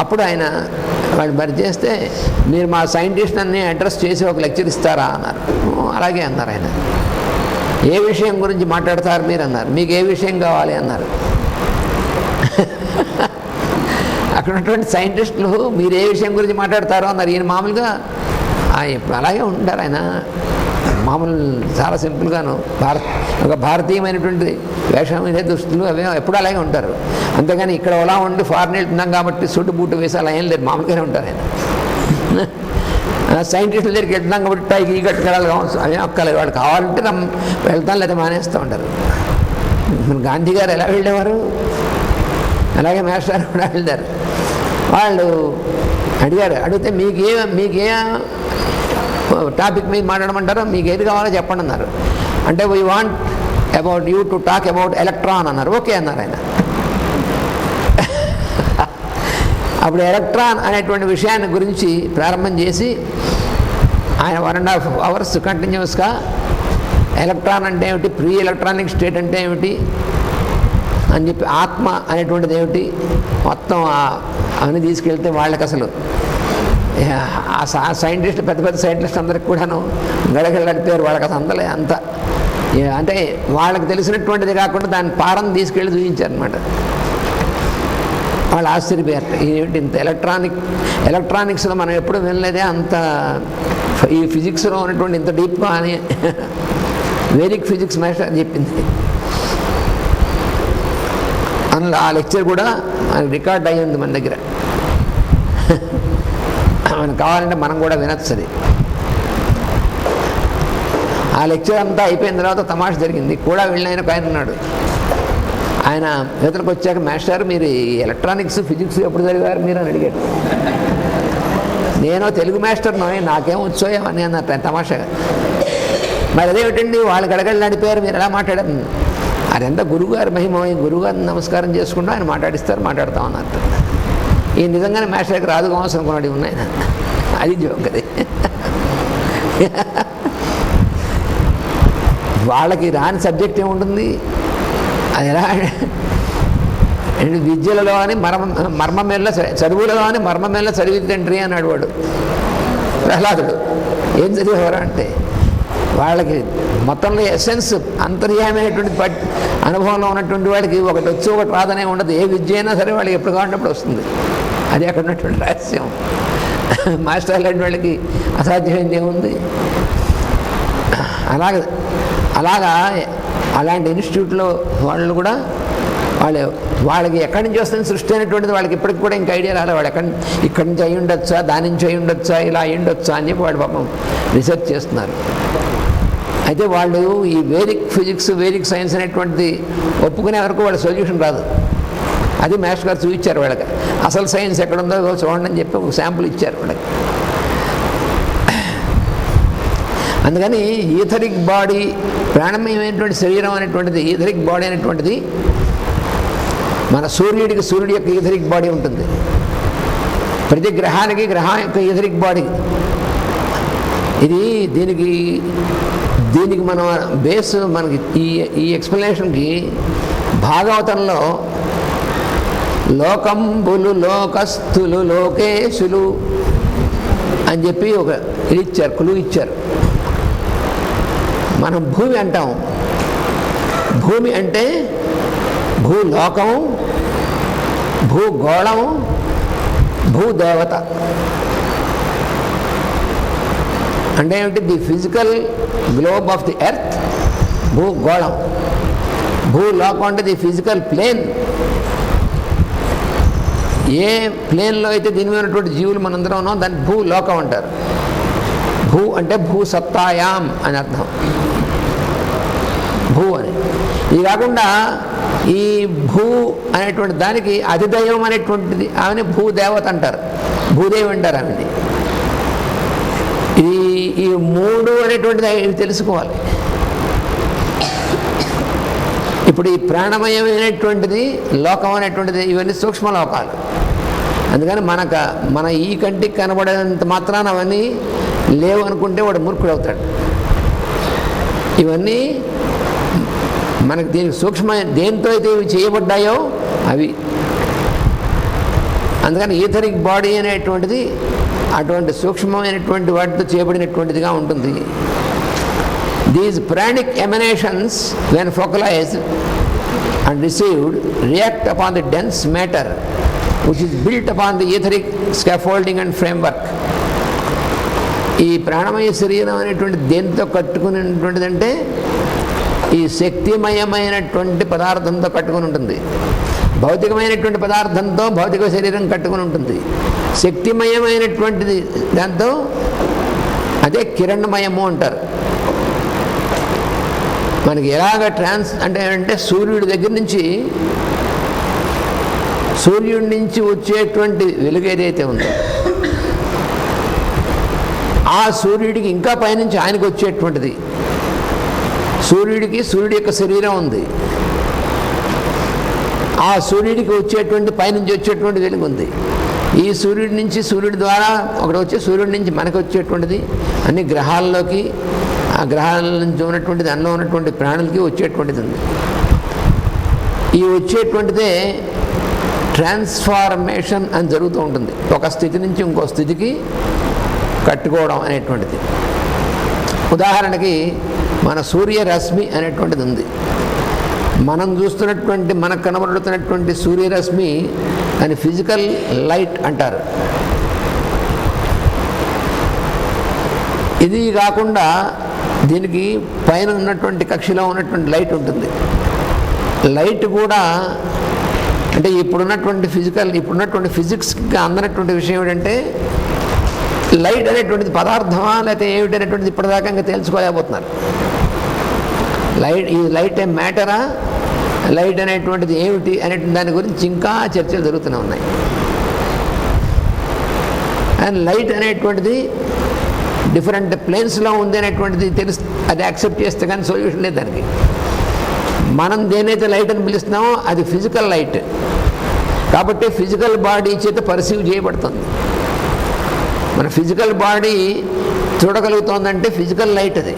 అప్పుడు ఆయన వాళ్ళు మరి చేస్తే, మీరు మా సైంటిస్ట్ అన్ని అడ్రస్ చేసి ఒక లెక్చర్ ఇస్తారా అన్నారు. అలాగే అన్నారు ఆయన. ఏ విషయం గురించి మాట్లాడతారు మీరు అన్నారు. మీకు ఏ విషయం కావాలి అన్నారు. అక్కడ ఉన్నటువంటి సైంటిస్టులు మీరు ఏ విషయం గురించి మాట్లాడతారో అన్నారు. ఈయన మామూలుగా అలాగే ఉంటారు ఆయన, మామూలు చాలా సింపుల్గాను ఒక భారతీయమైనటువంటి వేషం ఇదే దుస్తులు అవే ఎప్పుడు అలాగే ఉంటారు. అంతేగాని ఇక్కడ అలా ఉండి ఫారెన్ వెళ్తున్నాం కాబట్టి సూటు బూటు వేసి అలా ఏం లేదు, మామూలుగానే ఉంటారు ఆయన. సైంటిస్టుల దగ్గరికి వెళ్తున్నాం కాబట్టి టైకి ఈ కట్టుకెళ్ళాలి కావచ్చు, అదే ఒక్కలేదు. వాళ్ళు కావాలంటే వెళ్తాం లేదా మానేస్తూ ఉంటారు. మన గాంధీ గారు ఎలా వెళ్ళేవారు, అలాగే మాస్టర్ కూడా వెళ్తారు. వాళ్ళు అడిగితే మీకే టాపిక్ మీద మాట్లాడమంటారో, మీకు ఏది కావాలో చెప్పండి అన్నారు. అంటే we want about you to talk about electron అన్నారు. ఓకే అన్నారు ఆయన. అప్పుడు ఎలక్ట్రాన్ అనేటువంటి విషయాన్ని గురించి ప్రారంభం చేసి ఆయన 1.5 hours కంటిన్యూస్గా ఎలక్ట్రాన్ అంటే ఏమిటి, ప్రీ ఎలక్ట్రానిక్ స్టేట్ అంటే ఏమిటి అని చెప్పి, ఆత్మ అనేటువంటిది ఏమిటి, మొత్తం అవన్నీ తీసుకెళ్తే వాళ్ళకి అసలు ఆ సైంటిస్ట్ పెద్ద సైంటిస్ట్ అందరికి కూడాను గడగడలాడిపోయారు. వాళ్ళకి అసలు అందలే అంత అంటే వాళ్ళకి తెలిసినటువంటిది కాకుండా దాన్ని పారం తీసుకెళ్ళి చూపించారనమాట. వాళ్ళు ఆశ్చర్యపోయారు, ఏంటి ఇంత ఎలక్ట్రానిక్స్లో మనం ఎప్పుడు వినలేదే అంత, ఈ ఫిజిక్స్లో ఉన్నటువంటి ఇంత డీప్గా అని. వేదిక్ ఫిజిక్స్ మాస్టర్ అని చెప్పింది. అందులో ఆ లెక్చర్ కూడా రికార్డ్ అయ్యి ఉంది మన దగ్గర. మనకు కావాలంటే మనం కూడా వినొచ్చు అది. ఆ లెక్చర్ అంతా అయిపోయిన తర్వాత తమాష జరిగింది. కూడా వెళ్ళిన ఆయన ఉన్నాడు. ఆయన యువతలకు వచ్చాక, మాస్టర్ మీరు ఎలక్ట్రానిక్స్ ఫిజిక్స్ ఎప్పుడు చదివారు మీరు అని అడిగాడు. నేను తెలుగు మాస్టర్ను, నాకేం వచ్చాయో అని అన్నట్టు తమాషాగా. మరి అదేమిటండి వాళ్ళకి అడగలు నడిపారు, మీరు ఎలా మాట్లాడారు? అదంతా గురువుగారి మహిమ, గురువుగారిని నమస్కారం చేసుకుంటూ ఆయన మాట్లాడతాం అన్నట్టు. ఈ నిజంగానే మాస్టర్కి రాదు కావాల్సి అనుకున్నాడు ఉన్నాయి. అది జోక్ అది. వాళ్ళకి రాని సబ్జెక్ట్ ఏముంటుంది? అది ఎలా విద్యలలో అని మర్మమేళ్ళ చదువులలో అని మర్మమేళ్ళ చదివి తండ్రి అన్నాడు వాడు ప్రహ్లాదుడు. ఏం చదివేవారు అంటే వాళ్ళకి మొత్తంలో ఎసెన్స్ అంతర్యామైనటువంటి అనుభవంలో ఉన్నటువంటి వాడికి ఒకటి వచ్చి ఒకటి రాదనే ఉండదు. ఏ విద్య అయినా సరే వాళ్ళకి ఎప్పుడు కావాలన్నప్పుడు వస్తుంది. అది అక్కడ ఉన్నటువంటి రహస్యం. మాస్టర్ లాంటి వాళ్ళకి అసాధ్యమైంది ఏముంది? అలాగా అలాంటి ఇన్స్టిట్యూట్లో వాళ్ళు కూడా వాళ్ళకి ఎక్కడి నుంచి వస్తుంది సృష్టి అనేటువంటిది వాళ్ళకి ఇప్పటికి కూడా ఇంకా ఐడియా రాలేదు. వాళ్ళు ఇక్కడి నుంచి అయి ఉండొచ్చా, దాని నుంచి అయి ఉండొచ్చా, ఇలా అయి ఉండొచ్చా అని చెప్పి వాళ్ళు పాపం రీసెర్చ్ చేస్తున్నారు. అయితే వాళ్ళు ఈ వేదిక్ ఫిజిక్స్, వేదిక్ సైన్స్ అనేటువంటిది ఒప్పుకునే వరకు వాళ్ళ సొల్యూషన్ రాదు. అది మాస్టర్ గారు చూపించారు వాళ్ళకి. అసలు సైన్స్ ఎక్కడుందో చూడండి అని చెప్పి ఒక శాంపుల్ ఇచ్చారు వాళ్ళకి. అందుకని ఈథరిక్ బాడీ, ప్రాణమయమైనటువంటి శరీరం అనేటువంటిది, ఈథరిక్ బాడీ అనేటువంటిది మన సూర్యుడి యొక్క ఈథరిక్ బాడీ ఉంటుంది. ప్రతి గ్రహానికి గ్రహం యొక్క ఈథరిక్ బాడీ ఇది. దీనికి మన బేస్ మనకి ఈ ఎక్స్ప్లెనేషన్కి భాగవతంలో లోకంబులు లోకస్థులు లోకేశులు అని చెప్పి ఒక ఇది ఇచ్చారు, క్లూ ఇచ్చారు. మనం భూమి అంటాం. భూమి అంటే భూలోకం, భూగోళం, భూదేవత అంటే ఏమిటి? The physical globe of the earth, భూగోళం. భూలోకం అంటే ది ఫిజికల్ ప్లేన్. ఏ ప్లేన్లో అయితే దీని మీద ఉన్నటువంటి జీవులు మనందరం ఉన్నాం దాన్ని భూలోకం అంటారు. భూ అంటే భూసత్తాయాం అని అర్థం. భూ అని. ఇది కాకుండా ఈ భూ అనేటువంటి దానికి అధిదైవం అనేటువంటిది, ఆమెని భూదేవత అంటారు, భూదేవి అంటారు ఆమెని. ఈ మూడు అనేటువంటిది ఇవి తెలుసుకోవాలి. ఇప్పుడు ఈ ప్రాణమయమైనటువంటిది, లోకం అనేటువంటిది, ఇవన్నీ సూక్ష్మ లోకాలు. అందుకని మన ఈ కంటికి కనబడేంత మాత్రాన అవన్నీ లేవు అనుకుంటే వాడు మూర్ఖుడు అవుతాడు. ఇవన్నీ మనకి దీనికి సూక్ష్మమైన దేంతో అయితే ఇవి చేయబడ్డాయో అవి. అందుకని ఈథరిక్ బాడీ అనేటువంటిది అటువంటి సూక్ష్మమైనటువంటి వాటితో చేయబడినటువంటిదిగా ఉంటుంది. These pranic emanations when focalized and received react upon the dense matter which is built upon the etheric scaffolding and framework. ఈ ప్రాణమయ శరీరం అనేటువంటి దేంతో కట్టుకునేటువంటిదంటే ఈ శక్తిమయమైనటువంటి పదార్థంతో కట్టుకుని ఉంటుంది. భౌతికమైనటువంటి పదార్థంతో భౌతిక శరీరం కట్టుకుని ఉంటుంది. శక్తిమయమైనటువంటిది దాంతో అదే కిరణమయము అంటారు. మనకి ఎలాగ అంటే సూర్యుడి దగ్గర నుంచి, సూర్యుడి నుంచి వచ్చేటువంటి వెలుగు ఏదైతే ఉందో ఆ సూర్యుడికి ఇంకా పైనుంచి ఆయనకు వచ్చేటువంటిది. సూర్యుడి యొక్క శరీరం ఉంది, ఆ సూర్యుడికి వచ్చేటువంటి పైనుంచి వచ్చేటువంటి వెలుగు ఉంది. ఈ సూర్యుడి నుంచి, సూర్యుడి ద్వారా ఒకటి వచ్చే సూర్యుడి నుంచి మనకు వచ్చేటువంటిది అన్ని గ్రహాల్లోకి, ఆ గ్రహాల నుంచి ఉన్నటువంటిది అందులో ఉన్నటువంటి ప్రాణులకి వచ్చేటువంటిది ఉంది. ఈ వచ్చేటువంటిదే ట్రాన్స్ఫార్మేషన్ అని జరుగుతూ ఉంటుంది. ఒక స్థితి నుంచి ఇంకో స్థితికి కట్టుకోవడం అనేటువంటిది. ఉదాహరణకి మన సూర్యరశ్మి అనేటువంటిది ఉంది. మనం చూస్తున్నటువంటి, మనకు కనబడుతున్నటువంటి సూర్యరశ్మి అని ఫిజికల్ లైట్ అంటారు. ఇది కాకుండా దీనికి పైన ఉన్నటువంటి కక్షలో ఉన్నటువంటి లైట్ ఉంటుంది. లైట్ కూడా అంటే ఇప్పుడున్నటువంటి ఫిజిక్స్కి అందనటువంటి విషయం ఏమిటంటే లైట్ అనేటువంటిది పదార్థమా లేకపోతే ఏమిటి అనేటువంటిది ఇప్పటిదాకా ఇంకా తెలుసుకోలేకపోతున్నారు. లైట్ ఏ మ్యాటరా, లైట్ అనేటువంటిది ఏమిటి అనేటువంటి దాని గురించి ఇంకా చర్చలు జరుగుతూనే ఉన్నాయి. అండ్ లైట్ అనేటువంటిది డిఫరెంట్ ప్లేన్స్లో ఉంది అనేటువంటిది అది యాక్సెప్ట్ చేస్తే కానీ సొల్యూషన్ లేదు దానికి. మనం దేనైతే లైట్ అని పిలుస్తున్నామో అది ఫిజికల్ లైట్ కాబట్టి ఫిజికల్ బాడీ చేత పర్సీవ్ చేయబడుతుంది. మన ఫిజికల్ బాడీ చూడగలుగుతోందంటే ఫిజికల్ లైట్ అది.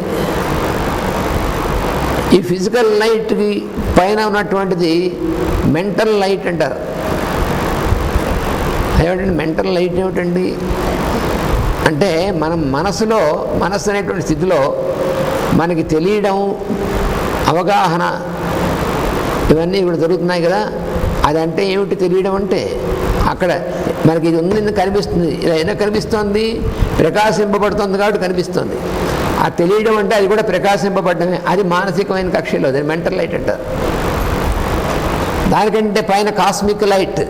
ఈ ఫిజికల్ లైట్కి పైన ఉన్నటువంటిది మెంటల్ లైట్ అంటారు. ఏమిటండి మెంటల్ లైట్ ఏమిటండి అంటే మనం మనస్సు అనేటువంటి స్థితిలో మనకి తెలియడం, అవగాహన ఇవన్నీ ఇప్పుడు జరుగుతున్నాయి కదా. అదంటే ఏమిటి తెలియడం అంటే అక్కడ మనకి ఇది ఉంది కనిపిస్తుంది, ఇలా ఏదో కనిపిస్తోంది, ప్రకాశింపబడుతుంది కాబట్టి కనిపిస్తుంది. ఆ తెలియడం అంటే అది కూడా ప్రకాశింపబడమే, అది మానసికమైన కక్షలో, అది మెంటల్ లైట్ అంటారు. దానికంటే పైన కాస్మిక్ లైట్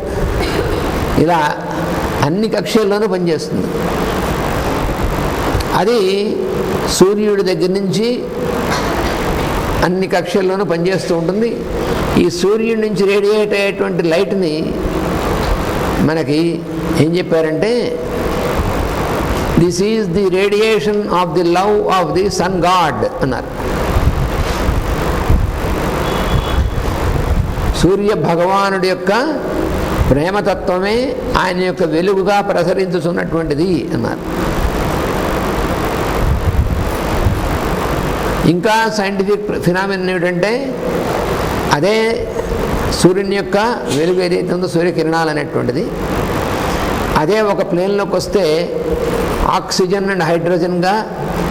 ఇలా అన్ని కక్షల్లోనూ పనిచేస్తుంది. అది సూర్యుడి దగ్గర నుంచి అన్ని కక్షల్లోనూ పనిచేస్తూ ఉంటుంది. ఈ సూర్యుడి నుంచి రేడియేట్ అయ్యేటువంటి లైట్ని మనకి ఏం చెప్పారంటే this is the radiation of the love of the sun god అన్నారు. సూర్య భగవానుడి యొక్క ప్రేమతత్వమే ఆయన యొక్క వెలుగుగా ప్రసరించుతున్నటువంటిది అన్నారు. ఇంకా సైంటిఫిక్ ఫినామినన్ ఏమిటంటే అదే సూర్యుని యొక్క వెలుగు ఏదైతే ఉందో సూర్యకిరణాలు అనేటువంటిది అదే ఒక ప్లేన్లోకి వస్తే ఆక్సిజన్ అండ్ హైడ్రోజన్గా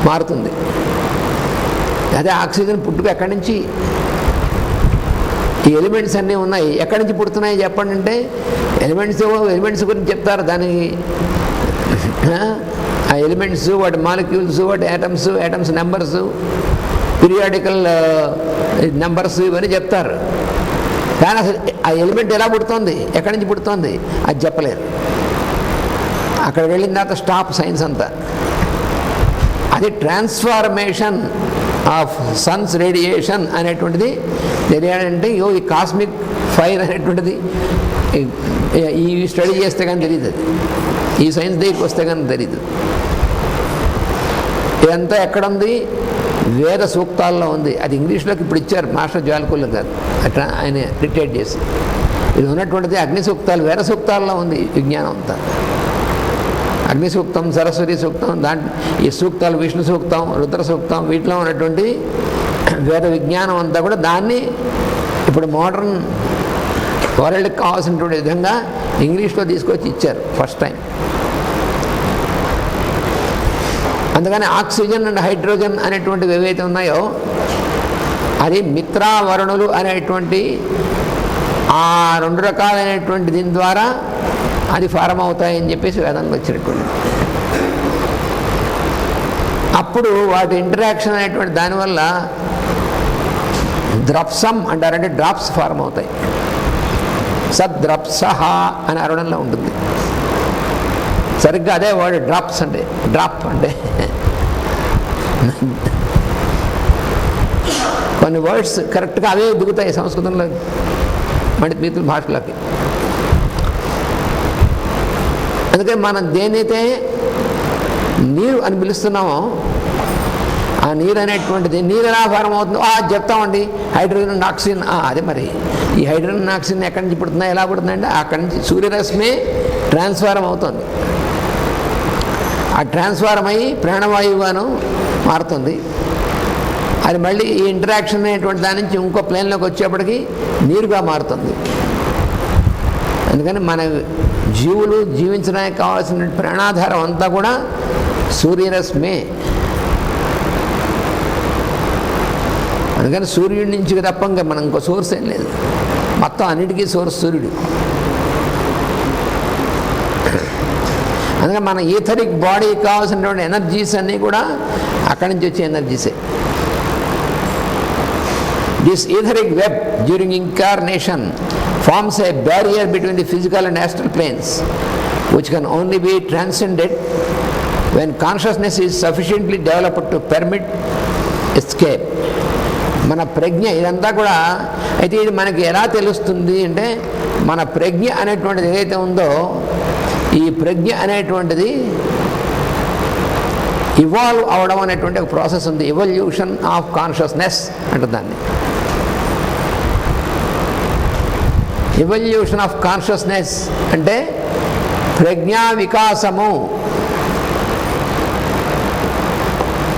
మారుతుంది. అదే ఆక్సిజన్ పుట్టుక ఎక్కడి నుంచి, ఈ ఎలిమెంట్స్ అన్నీ ఉన్నాయి, ఎక్కడి నుంచి పుడుతున్నాయి చెప్పండి అంటే ఎలిమెంట్స్ గురించి చెప్తారు. దానికి ఆ ఎలిమెంట్స్, వాటి మాలిక్యూల్స్, వాటి యాటమ్స్ నెంబర్స్, పీరియాడికల్ నెంబర్స్ ఇవన్నీ చెప్తారు. కానీ అసలు ఆ ఎలిమెంట్ ఎలా పుడుతోంది, ఎక్కడి నుంచి పుడుతోంది అది చెప్పలేరు. అక్కడ వెళ్ళిన తర్వాత స్టాప్ సైన్స్ అంతా. అది ట్రాన్స్ఫార్మేషన్ ఆఫ్ సన్స్ రేడియేషన్ అనేటువంటిది తెలియాలంటే ఈ కాస్మిక్ ఫైర్ అనేటువంటిది ఈ స్టడీ చేస్తే కానీ తెలియదు, అది ఈ సైన్స్ దగ్గరికి వస్తే కానీ తెలియదు. ఇదంతా ఎక్కడుంది, వేద సూక్తాల్లో ఉంది. అది ఇంగ్లీష్లోకి ఇప్పుడు ఇచ్చారు మాస్టర్ జ్వాలకులు గారు, అట్లా ఆయన డిక్టేట్ చేసి. ఇది ఉన్నటువంటిది అగ్ని సూక్తాలు, వేద సూక్తాల్లో ఉంది విజ్ఞానం అంతా. అగ్ని సూక్తం, సరస్వతి సూక్తం, ఈ సూక్తాలు విష్ణు సూక్తం, రుద్ర సూక్తం, వీటిలో ఉన్నటువంటి వేద విజ్ఞానం అంతా కూడా దాన్ని ఇప్పుడు మోడర్న్ వరల్డ్కి కావాల్సినటువంటి విధంగా ఇంగ్లీష్లో తీసుకొచ్చి ఇచ్చారు ఫస్ట్ టైం. అందుకని ఆక్సిజన్ అండ్ హైడ్రోజన్ అనేటువంటివి ఏవైతే ఉన్నాయో అది మిత్రావరుణులు అనేటువంటి ఆ రెండు రకాలైనటువంటి దీని ద్వారా అది ఫారం అవుతాయని చెప్పేసి వేదంలో వచ్చినటువంటి. అప్పుడు వాటి ఇంటరాక్షన్ అనేటువంటి దానివల్ల ద్రప్సం అంటారంటే డ్రాప్స్ ఫారం అవుతాయి. సద్రప్సహ అని అరవడంలో ఉంటుంది. సరిగ్గా అదే వర్డ్ డ్రాప్స్ అంటే, డ్రాప్ అంటే కొన్ని వర్డ్స్ కరెక్ట్గా అవే దిగుతాయి సంస్కృతంలో, మిగతా భాషలకి. అందుకని మనం దేనైతే నీరు అని పిలుస్తున్నామో ఆ నీరు అనేటువంటిది నీరు ఎలా ఫారం అవుతుందో అది చెప్తామండి. హైడ్రోజన్ అండ్ ఆక్సిజన్, అదే మరి ఈ హైడ్రోజన్ అండ్ ఆక్సిజన్ ఎక్కడి నుంచి పుడుతున్నాయి, ఎలా పుడుతుందంటే అక్కడి నుంచి సూర్యరశ్మే ట్రాన్స్ఫారం అవుతుంది. ఆ ట్రాన్స్ఫారం అయ్యి ప్రాణవాయువుగాను మారుతుంది. అది మళ్ళీ ఈ ఇంటరాక్షన్ అనేటువంటి దాని నుంచి ఇంకో ప్లేన్లోకి వచ్చేప్పటికి నీరుగా మారుతుంది. అందుకని మన జీవులు జీవించడానికి కావాల్సిన ప్రాణాధారం అంతా కూడా సూర్యరశ్మే. అందుకని సూర్యుడి నుంచి తప్ప ఇంకా మనం ఇంకో సోర్స్ ఏం లేదు, మొత్తం అన్నిటికీ సోర్స్ సూర్యుడు. అందుకని మన ఈథరిక్ బాడీకి కావాల్సినటువంటి ఎనర్జీస్ అన్నీ కూడా అక్కడి నుంచి వచ్చే ఎనర్జీసే. This etheric web during incarnation forms a barrier between the physical and astral planes, which can only be transcended when consciousness is sufficiently developed to permit escape. మన ప్రజ్ఞ ఇదంతా కూడా అయితే ఇది మనకి ఎలా తెలుస్తుంది అంటే మన ప్రజ్ఞ అనేటువంటిది ఏదైతే ఉందో ఈ ప్రజ్ఞ అనేటువంటిది ఇవాల్వ్ అవడం అనేటువంటి ఒక ప్రాసెస్ ఉంది. ఎవల్యూషన్ ఆఫ్ కాన్షియస్నెస్ అంటుంది దాన్ని. ఎవల్యూషన్ ఆఫ్ కాన్షియస్నెస్ అంటే ప్రజ్ఞా వికాసము.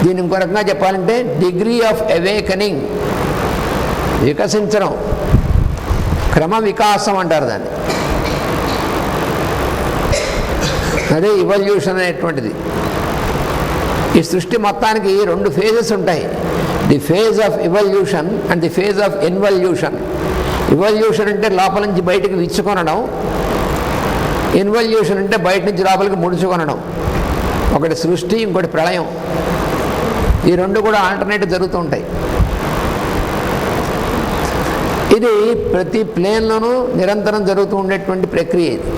దీన్ని ఇంకో రకంగా చెప్పాలంటే డిగ్రీ ఆఫ్ అవేకనింగ్, వికసించడం, క్రమ వికాసం అంటారు దాన్ని. అదే ఇవల్యూషన్ అనేటువంటిది. ఈ సృష్టి మొత్తానికి 2 ఫేజెస్ ఉంటాయి, the phase of evolution and the phase of involution. Evolution అంటే లోపల నుంచి బయటకు విచ్చుకొనడం, ఇన్వల్యూషన్ అంటే బయట నుంచి లోపలికి ముడుచుకొనడం. ఒకటి సృష్టి, ఇంకోటి ప్రళయం. ఈ 2 కూడా ఆల్టర్నేటివ్ జరుగుతూ ఉంటాయి. ఇది ప్రతి ప్లేన్లోనూ నిరంతరం జరుగుతూ ఉండేటువంటి ప్రక్రియ ఇది.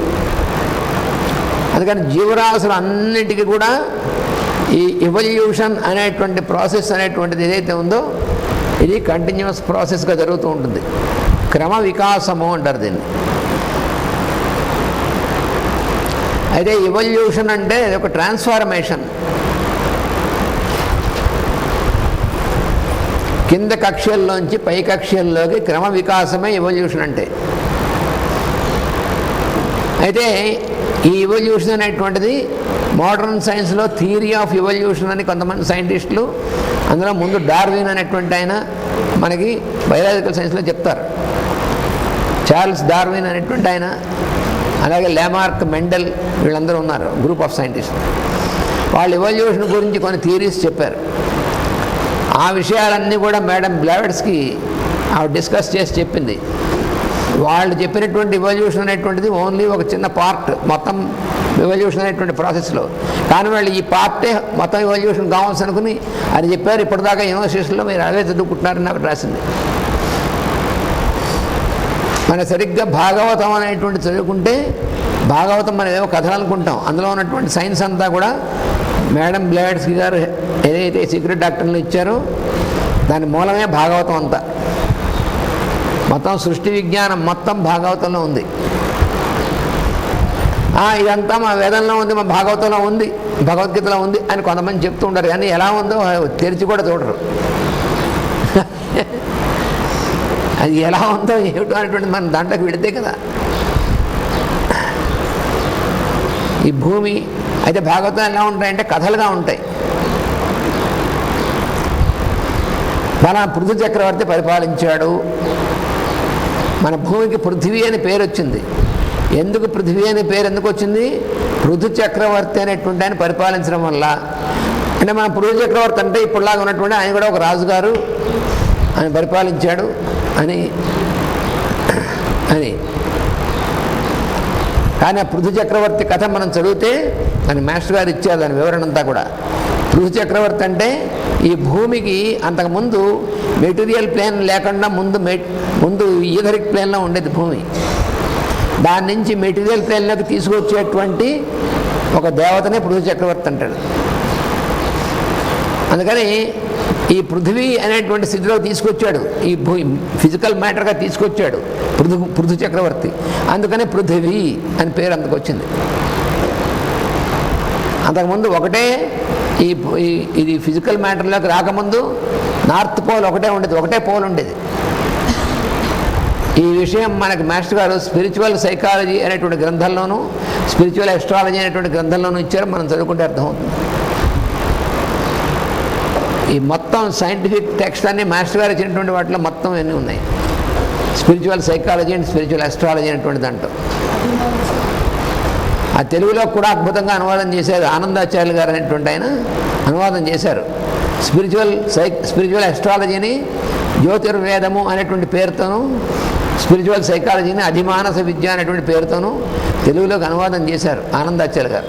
అందుకని జీవరాశులు అన్నిటికీ కూడా ఈ ఎవల్యూషన్ అనేటువంటి ప్రాసెస్ అనేటువంటిది ఏదైతే ఉందో ఇది కంటిన్యూస్ ప్రాసెస్గా జరుగుతూ ఉంటుంది. క్రమ వికాసము అంటారు దీన్ని. అయితే ఎవల్యూషన్ అంటే ఒక ట్రాన్స్ఫార్మేషన్. కింద కక్ష్యల్లోంచి పై కక్ష్యల్లోకి క్రమ వికాసమే ఎవల్యూషన్ అంటే. అయితే ఈ ఎవల్యూషన్ అనేటువంటిది మోడర్న్ సైన్స్లో థియరీ ఆఫ్ ఎవల్యూషన్ అని కొంతమంది సైంటిస్టులు, అందులో ముందు డార్విన్ అనేటువంటి ఆయన మనకి బయాలజికల్ సైన్స్లో చెప్తారు. చార్ల్స్ డార్విన్ అనేటువంటి ఆయన, అలాగే లామార్క్, మెండల్, వీళ్ళందరూ ఉన్నారు గ్రూప్ ఆఫ్ సైంటిస్ట్. వాళ్ళు ఎవల్యూషన్ గురించి కొన్ని థియరీస్ చెప్పారు. ఆ విషయాలన్నీ కూడా మేడం బ్లావెట్స్కి ఆవిడ డిస్కస్ చేసి చెప్పింది. వాళ్ళు చెప్పినటువంటి ఎవల్యూషన్ అనేటువంటిది ఓన్లీ ఒక చిన్న పార్ట్ మొత్తం ఎవల్యూషన్ అనేటువంటి ప్రాసెస్లో. కానీ వాళ్ళు ఈ పార్టే మొత్తం ఎవల్యూషన్ కావాల్సి అనుకుని అది చెప్పారు. ఇప్పటిదాకా యూనివర్సిటీలో మీరు అవే చదువుకుంటున్నారని నాకు రాసింది. మన సరిగ్గా భాగవతం అనేటువంటి చదువుకుంటే, భాగవతం మనం ఏవో కథలు అనుకుంటాం, అందులో ఉన్నటువంటి సైన్స్ అంతా కూడా మేడం బ్లావెట్స్కి గారు ఏదైతే సీక్రెట్ డాక్టర్లు ఇచ్చారో దాని మూలమే భాగవతం అంతా. మొత్తం సృష్టి విజ్ఞానం మొత్తం భాగవతంలో ఉంది. ఇదంతా మా వేదంలో ఉంది, మా భాగవతంలో ఉంది, భగవద్గీతలో ఉంది అని కొంతమంది చెప్తూ ఉంటారు. కానీ ఎలా ఉందో తెరిచి కూడా చూడరు. అది ఎలా ఉందో ఏమిటో అనేటువంటి మన దాంట్లోకి వెళితే కదా. ఈ భూమి అయితే భాగవతం ఎలా ఉంటాయంటే కథలుగా ఉంటాయి. మన పృథు చక్రవర్తి పరిపాలించాడు. మన భూమికి పృథివీ అని పేరు వచ్చింది. ఎందుకు పృథివీ అనే పేరు ఎందుకు వచ్చింది? పృథు చక్రవర్తి అనేటువంటి ఆయన పరిపాలించడం వల్ల. అంటే మన పృథు చక్రవర్తి అంటే ఇప్పుడులాగా ఉన్నటువంటి ఆయన కూడా ఒక రాజుగారు, ఆయన పరిపాలించాడు అని. కానీ ఆ పృథు చక్రవర్తి కథ మనం చదివితే దాని మాస్టర్ గారు ఇచ్చారు దాని వివరణ అంతా కూడా. పృథు చక్రవర్తి అంటే ఈ భూమికి అంతకుముందు మెటీరియల్ ప్లేన్ లేకుండా ముందు ఈథరిక్ ప్లేన్లో ఉండేది భూమి. దాని నుంచి మెటీరియల్ ప్లేన్లోకి తీసుకొచ్చేటువంటి ఒక దేవతనే పృథు చక్రవర్తి అంటాడు. అందుకని ఈ పృథివీ అనేటువంటి స్థితిలో తీసుకొచ్చాడు, ఈ ఫిజికల్ మ్యాటర్గా తీసుకొచ్చాడు పృథు చక్రవర్తి. అందుకని పృథివీ అని పేరు అందుకు వచ్చింది. అంతకుముందు ఒకటే ఇది ఫిజికల్ మ్యాటర్లోకి రాకముందు నార్త్ పోల్ ఒకటే ఉండేది, ఒకటే పోల్ ఉండేది. ఈ విషయం మనకి మాస్టర్ గారు స్పిరిచువల్ సైకాలజీ అనేటువంటి గ్రంథంలోనూ, స్పిరిచువల్ ఎస్ట్రాలజీ అనేటువంటి గ్రంథంలోనూ ఇచ్చారు. మనం చదువుకుంటే అర్థమవుతుంది. ఈ మొత్తం సైంటిఫిక్ టెక్స్ట్ అన్ని మాస్టర్ గారు ఇచ్చినటువంటి వాటిలో మొత్తం అన్నీ ఉన్నాయి. Spiritual psychology and spiritual astrology అనేటువంటి దాంట్లో ఆ తెలుగులో కూడా అద్భుతంగా అనువాదం చేశారు. ఆనందాచార్యులు గారు అనేటువంటి ఆయన అనువాదం చేశారు. స్పిరిచువల్ ఎస్ట్రాలజీని జ్యోతిర్వేదము అనేటువంటి పేరుతోనూ, స్పిరిచువల్ సైకాలజీని అధిమానస విద్య అనేటువంటి పేరుతోనూ తెలుగులోకి అనువాదం చేశారు ఆనందాచార్యులు గారు.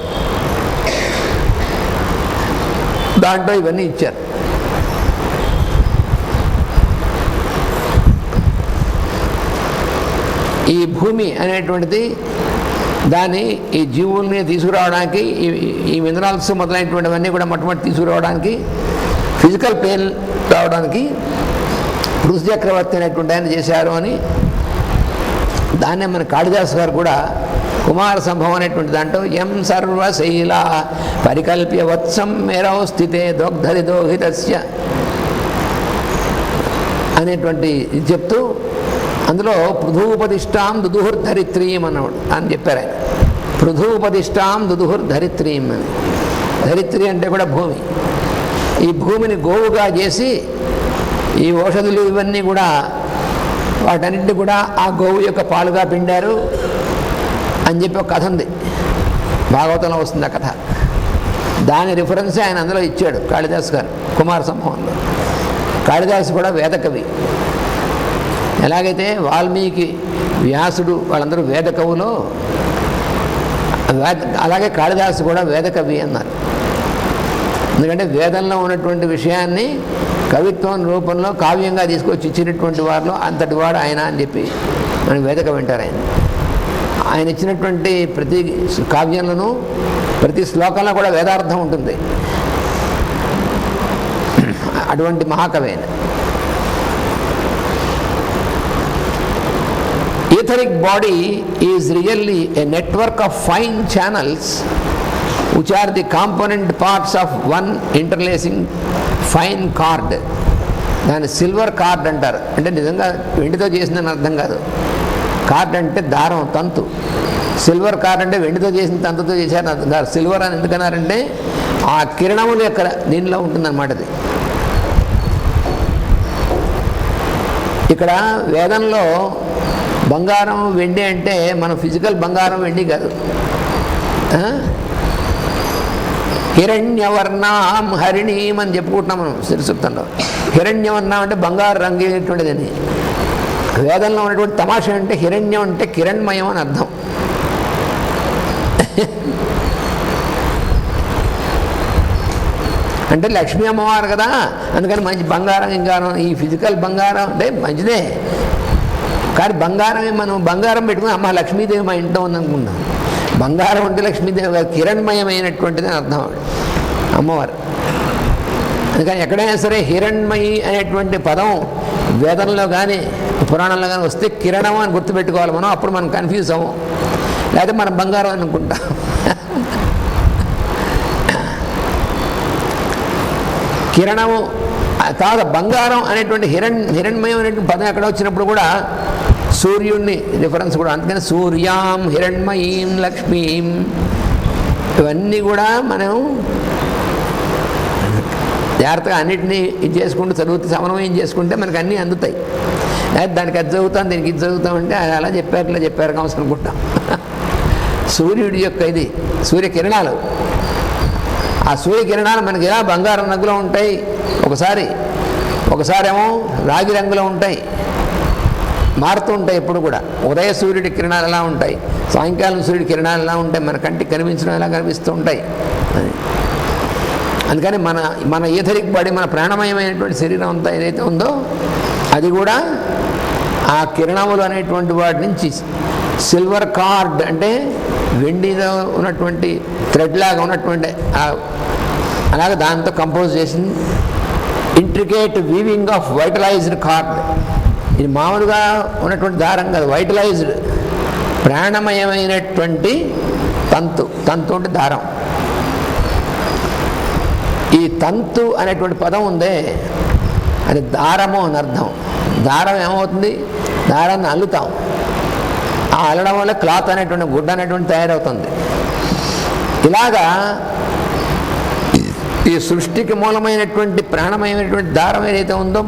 దాంట్లో ఇవన్నీ ఇచ్చారు. ఈ భూమి అనేటువంటిది దాన్ని ఈ జీవుల్ని తీసుకురావడానికి ఈ మినరల్స్ మొదలైనటువంటివన్నీ కూడా మొట్టమొదటి తీసుకురావడానికి ఫిజికల్ పెయిన్ రావడానికి పృథు చక్రవర్తి అనేటువంటి ఆయన చేశారు అని దాన్నే మన కాళిదాసు గారు కూడా కుమార సంభవం అనేటువంటి దాంట్లో ఎం సర్వశైల పరికల్ప్య వత్సం మేరౌ స్థితే దోగ్ధరి దోహితస్య అనేటువంటి ఇది చెప్తూ అందులో పృథూపదిష్టాం దుదుహుర్ధరిత్రీం అన్నవాడు అని చెప్పారు ఆయన. పృథూపదిష్టాం దుదుహుర్ధరిత్రీం అని. ధరిత్రి అంటే కూడా భూమి. ఈ భూమిని గోవుగా చేసి ఈ ఔషధులు ఇవన్నీ కూడా వాటన్నింటినీ కూడా ఆ గోవు యొక్క పాలుగా పిండారు అని చెప్పి ఒక కథ ఉంది, భాగవతంలో వస్తుంది ఆ కథ. దాని రిఫరెన్స్ ఆయన అందులో ఇచ్చాడు కాళిదాసు గారు కుమార సంభవంలో. కాళిదాసు కూడా వేదకవి. ఎలాగైతే వాల్మీకి, వ్యాసుడు వాళ్ళందరూ వేదకవులో అలాగే కాళిదాసు కూడా వేదకవి అన్నారు. ఎందుకంటే వేదంలో ఉన్నటువంటి విషయాన్ని కవిత్వం రూపంలో కావ్యంగా తీసుకొచ్చి ఇచ్చినటువంటి వారిలో అంతటి వాడు ఆయన అని చెప్పి మనం వేదకవి అంటారు. ఆయన ఇచ్చినటువంటి ప్రతి కావ్యంలోనూ ప్రతి శ్లోకంలో కూడా వేదార్థం ఉంటుంది. అటువంటి మహాకవి ఆయన. Etheric body is really a network of fine channels which are the component parts of one interlacing fine cord. దాన్ని సిల్వర్ కార్డ్ అంటారు. అంటే నిజంగా వెండితో చేసిందని అర్థం కాదు. కార్డ్ అంటే దారం, తంతు. సిల్వర్ కార్డ్ అంటే వెండితో చేసిన తంతుతో చేశారని అర్థం కాదు. సిల్వర్ అని ఎందుకన్నారంటే ఆ కిరణములు యొక్క దీనిలో ఉంటుందన్నమాట. అది ఇక్కడ వేదంలో బంగారం వెండి అంటే మనం ఫిజికల్ బంగారం వెండి కాదు. హిరణ్యవర్ణం హరిణీం అని చెప్పుకుంటున్నాం మనం శ్రీసూక్తంలో. హిరణ్యవర్ణం అంటే బంగారు రంగేటువంటిదని. వేదంలో ఉన్నటువంటి తమాషా అంటే హిరణ్యం అంటే కిరణ్మయం అని అర్థం. అంటే లక్ష్మీ అమ్మవారు కదా, అందుకని మంచి బంగారం ఇంగారం. ఈ ఫిజికల్ బంగారం అంటే మంచిదే, కానీ బంగారమే మనం బంగారం పెట్టుకుని అమ్మ లక్ష్మీదేవి మా ఇంట్లో ఉందనుకుంటాం. బంగారం అంటే లక్ష్మీదేవి గారు కిరణ్మయమైనటువంటిది అని అర్థం అమ్మవారు. అందుకని ఎక్కడైనా సరే హిరణ్మయి అనేటువంటి పదం వేదంలో కానీ పురాణంలో కానీ వస్తే కిరణం అని గుర్తుపెట్టుకోవాలి మనం. అప్పుడు మనం కన్ఫ్యూజ్ అవ్వం, లేకపోతే మనం బంగారం అనుకుంటాం. కిరణము తర్వాత బంగారం అనేటువంటి హిరణ్మయం అనేటువంటి పదం ఎక్కడ వచ్చినప్పుడు కూడా సూర్యుడిని రిఫరెన్స్ కూడా. అందుకని సూర్యాం హిరణ్మయీం లక్ష్మీం ఇవన్నీ కూడా మనం జాగ్రత్తగా అన్నింటినీ ఇది చేసుకుంటూ చదువుతూ సమన్వయం చేసుకుంటే మనకు అన్నీ అందుతాయి. అయితే దానికి అది చదువుతాం, దీనికి ఇది చదువుతామంటే అలా చెప్పారు ఇలా చెప్పారు కావచ్చు అనుకుంటాం. సూర్యుడి యొక్క ఇది సూర్యకిరణాలు, ఆ సూర్యకిరణాలు మనకి ఎలా బంగారం రంగులో ఉంటాయి, ఒకసారేమో రాగి రంగులో ఉంటాయి, మారుతూ ఉంటాయి ఎప్పుడు కూడా. ఉదయ సూర్యుడి కిరణాలు ఎలా ఉంటాయి, సాయంకాలం సూర్యుడి కిరణాలు ఎలా ఉంటాయి, మన కంటికి కనిపించడం ఎలా కనిపిస్తూ ఉంటాయి. అందుకని మన ఈథరిక్ బాడీ, మన ప్రాణమయమైనటువంటి శరీరం అంతా ఏదైతే ఉందో అది కూడా ఆ కిరణములు అనేటువంటి వాటి నుంచి సిల్వర్ కార్డ్ అంటే వెండిలో ఉన్నటువంటి థ్రెడ్ లాగా ఉన్నటువంటి అలాగే దాంతో కంపోజ్ చేసింది ఇంట్రికేట్ వీవింగ్ ఆఫ్ వైటలైజ్డ్ కార్డ్. ఇది మామూలుగా ఉన్నటువంటి దారం కాదు, వైటలైజ్డ్ ప్రాణమయమైనటువంటి తంతు అంటే దారం. ఈ తంతు అనేటువంటి పదం ఉందే అది దారము అని అర్థం. దారం ఏమవుతుంది, దారాన్ని అల్లుతాం, ఆ అల్లడం వల్ల క్లాత్ అనేటువంటి గుడ్డ అనేటువంటి తయారవుతుంది. ఇలాగా ఈ సృష్టికి మూలమైనటువంటి ప్రాణమైనటువంటి దారం ఏదైతే ఉందో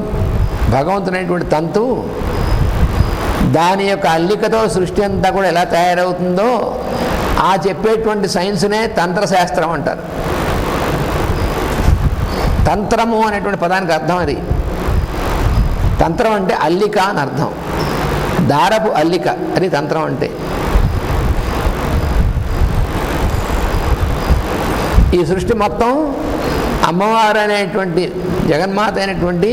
భగవంతునైనటువంటి తంతు, దాని యొక్క అల్లికతో సృష్టి అంతా కూడా ఎలా తయారవుతుందో ఆ చెప్పేటువంటి సైన్స్నే తంత్రశాస్త్రం అంటారు. తంత్రము అనేటువంటి పదానికి అర్థం అది. తంత్రం అంటే అల్లిక అని అర్థం, దారపు అల్లిక అది తంత్రం అంటే. ఈ సృష్టి మొత్తం అమ్మవారు అనేటువంటి జగన్మాత అయినటువంటి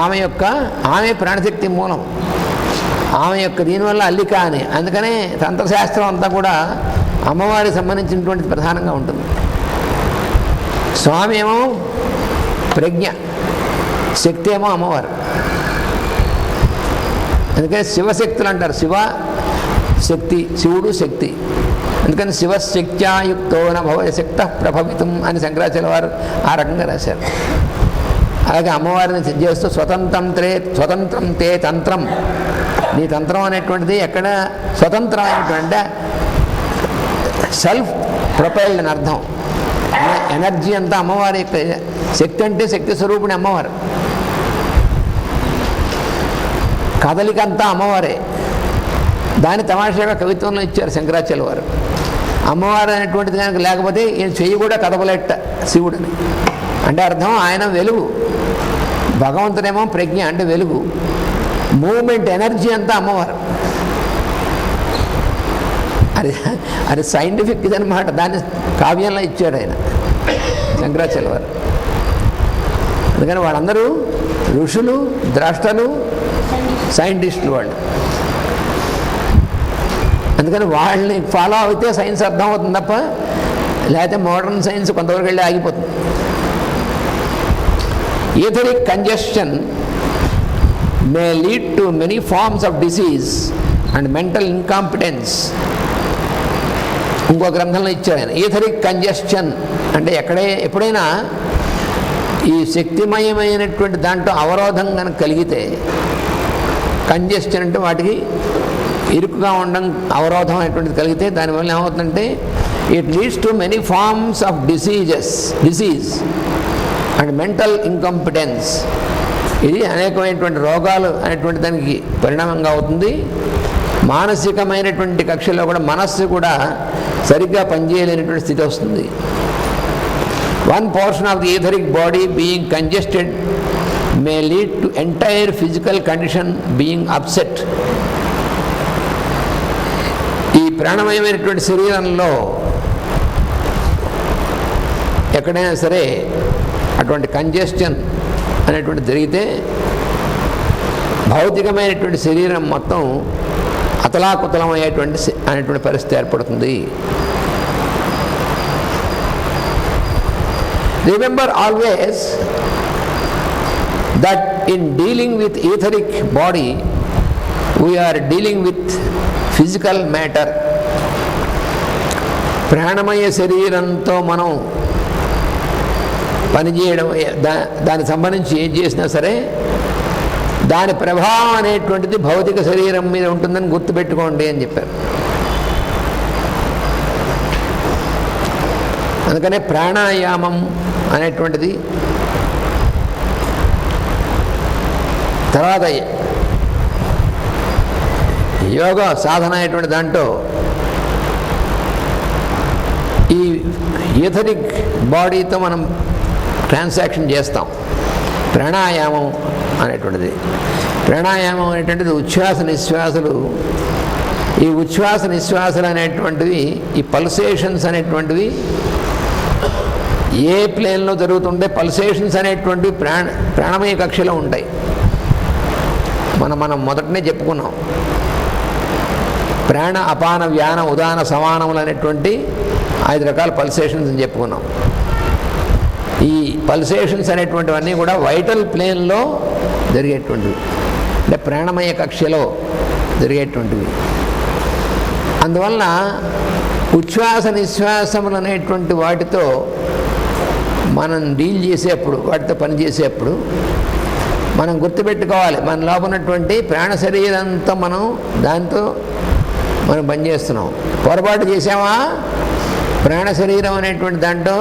ఆమె ప్రాణశక్తి మూలం. ఆమె యొక్క దీనివల్ల అల్లిక అని. అందుకనే తంత్రశాస్త్రం అంతా కూడా అమ్మవారికి సంబంధించినటువంటి ప్రధానంగా ఉంటుంది. స్వామి ఏమో ప్రజ్ఞ, శక్తి ఏమో అమ్మవారు. అందుకని శివశక్తులు అంటారు. శివ శక్తి, శివుడు శక్తి. అందుకని శివశక్త్యాయుక్తో నభవశక్త ప్రభవితం అని శంకరాచార్య వారు ఆ రకంగా రాశారు. అలాగే అమ్మవారిని చేస్తూ స్వతంత్రం తే తంత్రం, నీ తంత్రం అనేటువంటిది ఎక్కడ స్వతంత్రం అనేటువంటి సెల్ఫ్ ప్రొపైల్డ్ అని అర్థం. ఎనర్జీ అంతా అమ్మవారి యొక్క శక్తి, అంటే శక్తి స్వరూపిణి అమ్మవారు. కదలికంతా అమ్మవారే. దాని తమాషాగా కవిత్వంలో ఇచ్చారు శంకరాచార్య వారు. అమ్మవారు అనేటువంటిది కనుక లేకపోతే ఈయన చెయ్యి కూడా కదపలేట శివుడిని. అంటే అర్థం ఆయన వెలుగు, భగవంతుడేమో ప్రజ్ఞ అంటే వెలుగు. మూమెంట్ ఎనర్జీ అంతా అమ్మవారు. అది సైంటిఫిక్ ఇదనమాట. దాన్ని కావ్యంలో ఇచ్చాడు ఆయన శంకరాచార్య వారు. అందుకని వాళ్ళందరూ ఋషులు, ద్రష్టలు, సైంటిస్టులు వాళ్ళు. అందుకని వాళ్ళని ఫాలో అయితే సైన్స్ అర్థం అవుతుంది తప్ప లేకపోతే మోడర్న్ సైన్స్ కొంతవరకు వెళ్ళి ఆగిపోతుంది. Etheric congestion may lead to many forms of disease and mental incompetence. ఇంకో గ్రంథంలో ఇచ్చారు ఆయన. ఈథరిక్ కంజెషన్ అంటే ఎప్పుడైనా ఈ శక్తిమయమైనటువంటి దాంట్లో అవరోధం కనుక కలిగితే, కంజెషన్ అంటే వాటికి ఇరుకుగా ఉండడం, అవరోధం అనేటువంటిది కలిగితే దానివల్ల ఏమవుతుందంటే it leads to many forms of disease and mental incompetence. ఇది అనేకమైనటువంటి రోగాలు అనేటువంటి దానికి పరిణామంగా అవుతుంది. మానసికమైనటువంటి కక్షలో కూడా మనస్సు కూడా సరిగ్గా పనిచేయలేనటువంటి స్థితి వస్తుంది. One portion of the etheric body being congested may lead to entire physical condition being upset. ఈ ప్రాణమయమైనటువంటి శరీరంలో ఎక్కడైనా సరే అటువంటి కంజెస్షన్ అనేటువంటి జరిగితే భౌతికమైనటువంటి శరీరం మొత్తం అతలాకుతలం అనేటువంటి పరిస్థితి ఏర్పడుతుంది. Remember always that in dealing with etheric body we are dealing with physical matter. ప్రాణమయ శరీరంతో మనం పనిచేయడం, దానికి సంబంధించి ఏం చేసినా సరే దాని ప్రభావం అనేటువంటిది భౌతిక శరీరం మీద ఉంటుందని గుర్తుపెట్టుకోండి అని చెప్పారు. అందుకనే ప్రాణాయామం అనేటువంటిది, తర్వాత యోగా సాధన అనేటువంటి దాంట్లో ఈ ఈథరిక్ బాడీతో మనం ట్రాన్సాక్షన్ చేస్తాం. ప్రాణాయామం అనేటువంటిది ఉచ్ఛ్వాస నిశ్వాసలు. ఈ ఉచ్ఛ్వాస నిశ్వాసలు అనేటువంటివి, ఈ పల్సేషన్స్ అనేటువంటివి ఏ ప్లేన్లో జరుగుతుంటే పల్సేషన్స్ అనేటువంటివి ప్రాణమయ కక్షలో ఉంటాయి. మనం మొదటనే చెప్పుకున్నాం. ప్రాణ, అపాన, వ్యాన, ఉదాన, సమానములు అనేటువంటి 5 రకాల పల్సేషన్స్ అని చెప్పుకున్నాం. ఈ పల్సేషన్స్ అనేటువంటివన్నీ కూడా వైటల్ ప్లేన్లో జరిగేటువంటివి, అంటే ప్రాణమయ కక్షలో జరిగేటువంటివి. అందువలన ఉచ్ఛ్వాస నిశ్వాసములు అనేటువంటి వాటితో మనం డీల్ చేసేప్పుడు, వాటితో పనిచేసేప్పుడు మనం గుర్తుపెట్టుకోవాలి, మన లోపల ఉన్నటువంటి ప్రాణ శరీరంతో దాంతో మనం పనిచేస్తున్నాం. పొరపాటు చేసామా, ప్రాణ శరీరం అనేటువంటి దాంట్లో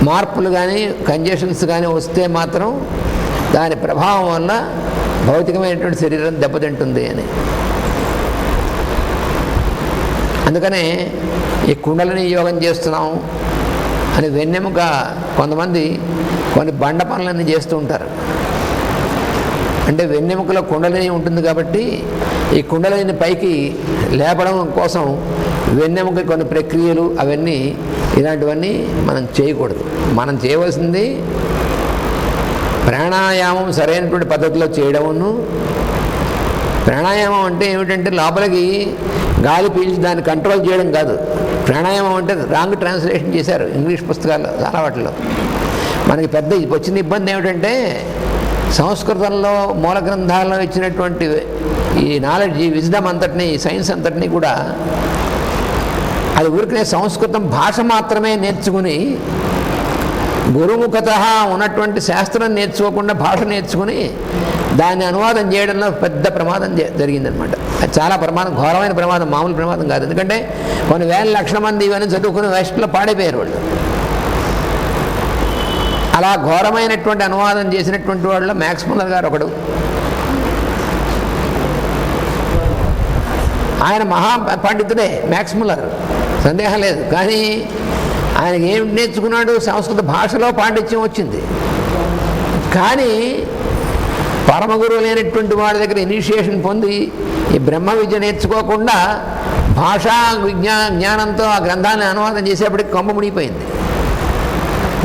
మార్పులు కానీ కంజెషన్స్ కానీ వస్తే మాత్రం దాని ప్రభావం వల్ల భౌతికమైనటువంటి శరీరం దెబ్బతింటుంది అని. అందుకనే ఈ కుండలిని యోగం చేస్తున్నాం అని వెన్నెముక కొంతమంది కొన్ని బండ పనులన్నీ చేస్తూ ఉంటారు. అంటే వెన్నెముకలో కుండలిని ఉంటుంది కాబట్టి ఈ కుండలిని పైకి లేపడం కోసం వెన్నెముక కొన్ని ప్రక్రియలు అవన్నీ, ఇలాంటివన్నీ మనం చేయకూడదు. మనం చేయవలసింది ప్రాణాయామం సరైనటువంటి పద్ధతిలో చేయడమును, ప్రాణాయామం అంటే ఏమిటంటే లోపలికి గాలి పీల్చి దాన్ని కంట్రోల్ చేయడం కాదు. ప్రాణాయామం అంటే రాంగ్ ట్రాన్స్లేషన్ చేశారు ఇంగ్లీష్ పుస్తకాల్లో చాలా వాటిలో. మనకి పెద్ద వచ్చిన ఇబ్బంది ఏమిటంటే సంస్కృతంలో మూల గ్రంథాల్లో ఇచ్చినటువంటి ఈ నాలెడ్జ్, ఈ విజ్డమ్ అంతటినీ, ఈ సైన్స్ అంతటినీ కూడా అది ఊరికనే సంస్కృతం భాష మాత్రమే నేర్చుకుని గురుముఖత ఉన్నటువంటి శాస్త్రం నేర్చుకోకుండా భాష నేర్చుకుని దాన్ని అనువాదం చేయడంలో పెద్ద ప్రమాదం జరిగిందనమాట. అది చాలా ప్రమాదం, ఘోరమైన ప్రమాదం, మామూలు ప్రమాదం కాదు. ఎందుకంటే కొన్ని వేల లక్షల మంది ఇవన్నీ చదువుకుని వెస్ట్లో పాడైపోయారు వాళ్ళు. అలా ఘోరమైనటువంటి అనువాదం చేసినటువంటి వాళ్ళు మ్యాక్స్ ముల్లర్ గారు ఒకడు. ఆయన మహా పండితుడే మ్యాక్స్ ముల్లర్, సందేహం లేదు. కానీ ఆయనకి ఏం నేర్చుకున్నాడు? సంస్కృత భాషలో పాండిత్యం వచ్చింది. కానీ పరమ గురువు లేనటువంటి వాడి దగ్గర ఇనిషియేషన్ పొంది ఈ బ్రహ్మ విద్య నేర్చుకోకుండా భాషా జ్ఞానంతో ఆ గ్రంథాన్ని అనువాదం చేసేప్పటికి కొమ్మ మునిగిపోయింది.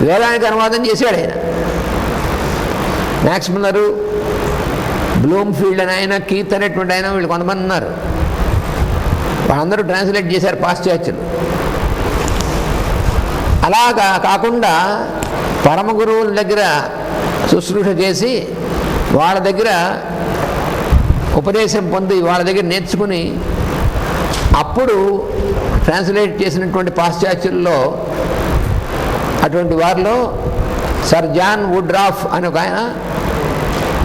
వేదానికి అనువాదం చేశాడు ఆయన. మ్యాక్స్ ముల్లరు, బ్లూమ్ఫీల్డ్ అని ఆయన, కీత్ అనేటువంటి ఆయన, వీళ్ళు కొంతమంది ఉన్నారు. వాళ్ళందరూ ట్రాన్స్లేట్ చేశారు పాశ్చాత్యులు. అలాగా కాకుండా పరమ గురువుల దగ్గర శుశ్రూష చేసి వాళ్ళ దగ్గర ఉపదేశం పొంది వాళ్ళ దగ్గర నేర్చుకుని అప్పుడు ట్రాన్స్లేట్ చేసినటువంటి పాశ్చాత్యుల్లో అటువంటి వారిలో సర్ జాన్ వుడ్రాఫ్ అని ఒక ఆయన,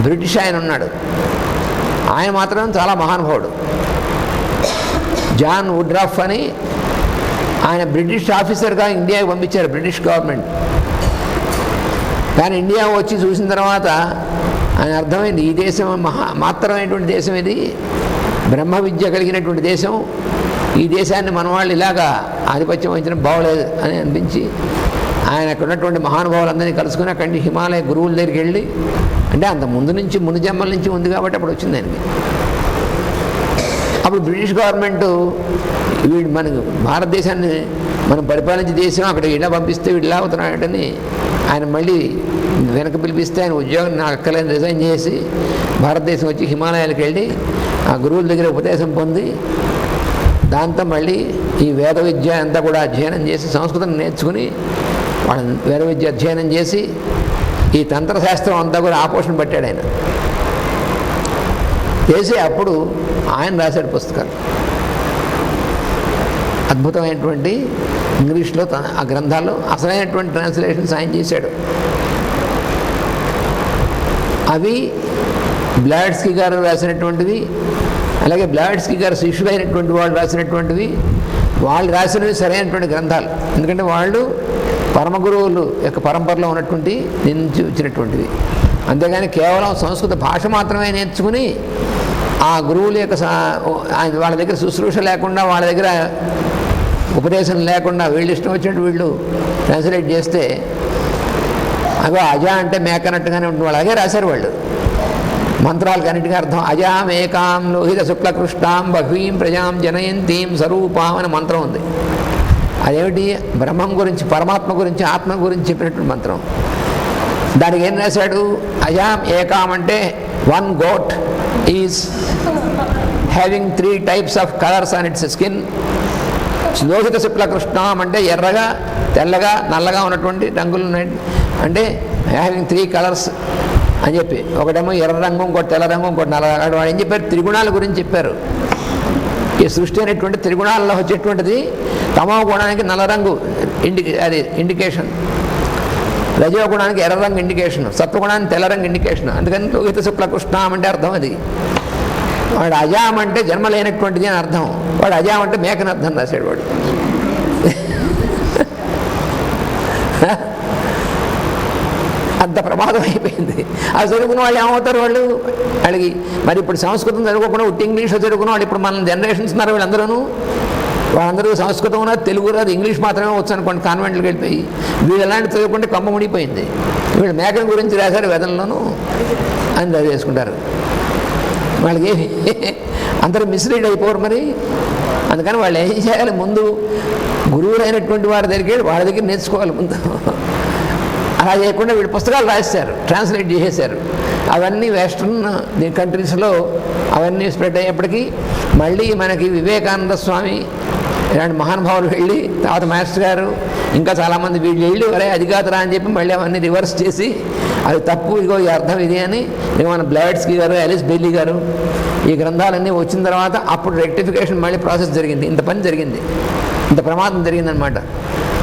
బ్రిటిష్ ఆయన ఉన్నాడు. ఆయన మాత్రం చాలా మహానుభావుడు. జాన్ వుడ్రాఫ్ అని ఆయన బ్రిటిష్ ఆఫీసర్గా ఇండియాకి పంపించారు బ్రిటిష్ గవర్నమెంట్. కానీ ఇండియా వచ్చి చూసిన తర్వాత ఆయన అర్థమైంది, ఈ దేశం మాత్రమైనటువంటి దేశం, ఇది బ్రహ్మ విద్య కలిగినటువంటి దేశం. ఈ దేశాన్ని మన వాళ్ళు ఇలాగా ఆధిపత్యం వహించడం బాగోలేదు అని అనిపించి ఆయన అక్కడ ఉన్నటువంటి మహానుభావులందరినీ కలుసుకుని అక్కడి నుంచి హిమాలయ గురువుల దగ్గరికి వెళ్ళి, అంటే అంత ముందు నుంచి, ముందు జన్మల నుంచి ఉంది కాబట్టి అప్పుడు వచ్చింది ఆయనకి. అప్పుడు బ్రిటిష్ గవర్నమెంటు వీడు మనకు భారతదేశాన్ని మనం పరిపాలించే దేశం, అక్కడ ఇలా పంపిస్తే వీడు ఇలా అవుతున్నాడని ఆయన మళ్ళీ వెనక పిలిపిస్తే ఆయన ఉద్యోగం నాకు అక్కలేని రిజైన్ చేసి భారతదేశం వచ్చి హిమాలయాలకు వెళ్ళి ఆ గురువుల దగ్గర ఉపదేశం పొంది దాంతో మళ్ళీ ఈ వేద విద్య అంతా కూడా అధ్యయనం చేసి సంస్కృతం నేర్చుకుని వాళ్ళ వేద విద్య అధ్యయనం చేసి ఈ తంత్రశాస్త్రం అంతా కూడా ఆపోషణ పట్టాడు ఆయన చేసి. అప్పుడు ఆయన రాశాడు పుస్తకాలు, అద్భుతమైనటువంటి ఇంగ్లీష్లో ఆ గ్రంథాల్లో అసలైనటువంటి ట్రాన్స్లేషన్స్ ఆయన చేశాడు. అవి బ్లాడ్స్కీ గారు రాసినటువంటివి, అలాగే బ్లాడ్స్కీ గారు శిష్యులైనటువంటి వాళ్ళు రాసినటువంటివి. వాళ్ళు రాసినవి సరైనటువంటి గ్రంథాలు, ఎందుకంటే వాళ్ళు పరమ గురువులు యొక్క పరంపరలో ఉన్నటువంటి నుంచి వచ్చినటువంటివి. అంతేగాని కేవలం సంస్కృత భాష మాత్రమే నేర్చుకుని ఆ గురువుల యొక్క వాళ్ళ దగ్గర శుశ్రూష లేకుండా, వాళ్ళ దగ్గర ఉపదేశం లేకుండా వీళ్ళు ఇష్టం వచ్చినట్టు వీళ్ళు ట్రాన్స్లేట్ చేస్తే అగో అజ అంటే మేకనట్టుగానే ఉంటుంది. వాళ్ళు అలాగే రాశారు వాళ్ళు. మంత్రాలకు అన్నిటికీ అర్థం అజాం ఏకాం లోహిత శుక్లకృష్ణాం బహ్వీం ప్రజాం జనయంతీం స్వరూపాం అనే మంత్రం ఉంది. అదేమిటి? బ్రహ్మం గురించి, పరమాత్మ గురించి, ఆత్మ గురించి చెప్పినటువంటి మంత్రం. దానికి ఏం రాశాడు? అజాం ఏకాం అంటే one goat is having 3 types of colours on its skin. లోహిత శుక్లకృష్ణం అంటే ఎర్రగా, తెల్లగా, నల్లగా ఉన్నటువంటి రంగులు ఉన్నాయి. అంటే హ్యావింగ్ 3 colors అని చెప్పి, ఒకటేమో ఎర్ర రంగు, ఇంకోటి తెల్ల రంగు, ఇంకోటి నల్ల. వాడు ఏం చెప్పారు? త్రిగుణాల గురించి చెప్పారు. ఈ సృష్టి అనేటువంటి త్రిగుణాల్లో వచ్చేటువంటిది. తమో గుణానికి నల్ల రంగు అది ఇండికేషన్, రజో గుణానికి ఎర్ర రంగు ఇండికేషన్, సత్వగుణానికి తెల్ల రంగు ఇండికేషన్. అందుకని లోహిత శుక్లకృష్ణం అంటే అర్థం అది. వాడు అజాం అంటే జన్మ లేనటువంటిది అని అర్థం. వాడు అజాం అంటే మేకని అర్థం రాశాడు వాడు. అంత ప్రమాదం అయిపోయింది. అది చదువుకున్న వాళ్ళు ఏమవుతారు? వాళ్ళకి మరి ఇప్పుడు సంస్కృతం చదువుకోకుండా ఉట్టి ఇంగ్లీష్లో చదువుకున్న వాళ్ళు ఇప్పుడు మన జనరేషన్స్ ఉన్నారు. వాళ్ళందరూ సంస్కృతం ఉన్నది, తెలుగు రాదు, ఇంగ్లీష్ మాత్రమే వచ్చు అనుకోండి. కాన్వెంట్లకు వెళ్ళిపోయి వీళ్ళు ఎలాంటి చదువుకుంటే కొమ్మ మునిగిపోయింది. వీళ్ళు మేకల గురించి రాశారు వేదంలోనూ అని చదివేసుకుంటారు. వాళ్ళకి అందరూ మిస్లీడ్ అయిపోరు మరి. అందుకని వాళ్ళు ఏం చేయాలి? ముందు గురువులైనటువంటి వారి దగ్గరికి వాళ్ళ దగ్గర నేర్చుకోవాలి ముందు. అలా చేయకుండా వీళ్ళు పుస్తకాలు రాశారు, ట్రాన్స్లేట్ చేసేశారు. అవన్నీ వెస్ట్రన్ కంట్రీస్లో అవన్నీ స్ప్రెడ్ అయ్యేప్పటికీ మళ్ళీ మనకి వివేకానంద స్వామి ఇలాంటి మహానుభావులు వెళ్ళి తర్వాత మాస్టర్ గారు ఇంకా చాలామంది వీళ్ళు వెళ్ళి వరే అది కాదురా అని చెప్పి మళ్ళీ అవన్నీ రివర్స్ చేసి అది తప్పు, ఇగో ఈ అర్థం ఇది అని మన బ్లైట్స్కీ గారు, ఎలిస్ బెయిలీ గారు ఈ గ్రంథాలన్నీ వచ్చిన తర్వాత అప్పుడు రెక్టిఫికేషన్ మళ్ళీ ప్రాసెస్ జరిగింది. ఇంత పని జరిగింది, ఇంత ప్రమాదం జరిగిందనమాట.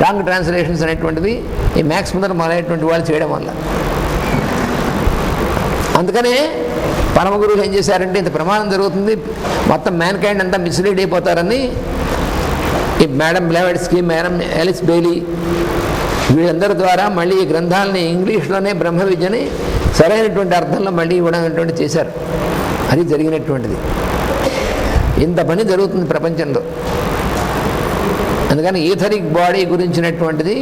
రాంగ్ ట్రాన్స్లేషన్స్ అనేటువంటివి ఈ మ్యాక్స్ ముందర మొదలైనటువంటి వాళ్ళు చేయడం వల్ల. అందుకనే పరమ గురువులు ఏం చేశారంటే ఇంత ప్రమాదం జరుగుతుంది, మొత్తం మ్యాన్ కైండ్ అంతా మిస్లీడ్ అయిపోతారని ఈ మేడం బ్లైట్స్కీ, మేడం ఎలిస్ బెయిలీ వీళ్ళందరి ద్వారా మళ్ళీ ఈ గ్రంథాలని ఇంగ్లీష్లోనే బ్రహ్మ విద్యని సరైనటువంటి అర్థంలో మళ్ళీ ఇవ్వడం అనేటువంటి చేశారు. అది జరిగినటువంటిది. ఇంత పని జరుగుతుంది ప్రపంచంలో. అందుకని ఈథరిక్ బాడీ గురించినటువంటిది,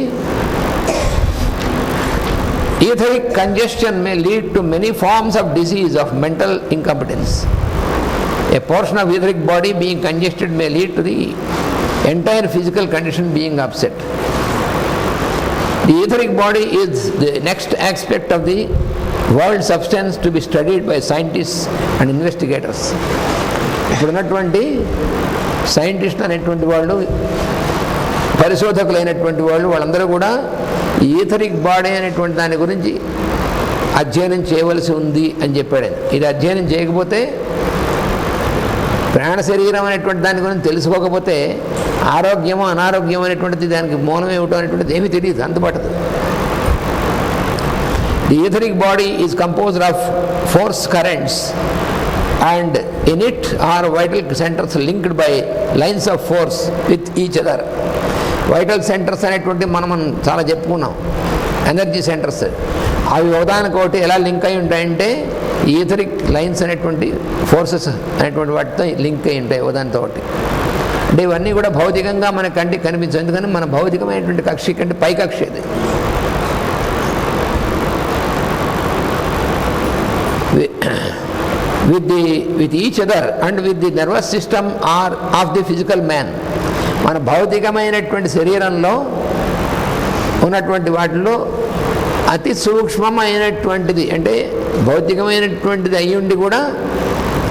etheric congestion may lead to many forms of disease of mental incompetence. A portion of etheric body being congested may lead to the entire physical condition being upset. The etheric body is the next aspect of the world substance to be studied by scientists and investigators. ఇప్పుడున్నటువంటి సైంటిస్టులు అనేటువంటి వాళ్ళు, పరిశోధకులైనటువంటి వాళ్ళు, వాళ్ళందరూ కూడా etheric body అనేటువంటి దాని గురించి అధ్యయనం చేయవలసి ఉంది అని చెప్పాడు. ఇది అధ్యయనం చేయకపోతే, ప్రాణ శరీరం అనేటువంటి దాని గురించి తెలుసుకోకపోతే ఆరోగ్యమో అనారోగ్యం అనేటువంటిది, దానికి మూలం ఏమిటో అనేటువంటిది ఏమీ తెలియదు, అందుబాటుదు. The etheric body is composed of force currents and in it are vital centres linked by lines of force with each other. Vital centres అనేటువంటి మనం చాలా చెప్పుకున్నాం, ఎనర్జీ సెంటర్స్. అవి ఒకదానికొకటి ఎలా లింక్ అయి ఉంటాయంటే ఈథరిక్ లైన్స్ అనేటువంటి ఫోర్సెస్ అనేటువంటి వాటితో లింక్ అయి ఉంటాయి ఒకదానితో ఒకటి. అంటే ఇవన్నీ కూడా భౌతికంగా మన కంటికి కనిపించవు, ఎందుకని మన భౌతికమైనటువంటి కక్ష కంటే పై కక్ష ఇది. With each other and with the nervous system or of the physical man. మన భౌతికమైనటువంటి శరీరంలో ఉన్నటువంటి వాటిలో అతి సూక్ష్మమైనటువంటిది, అంటే భౌతికమైనటువంటిది అయ్యుండి కూడా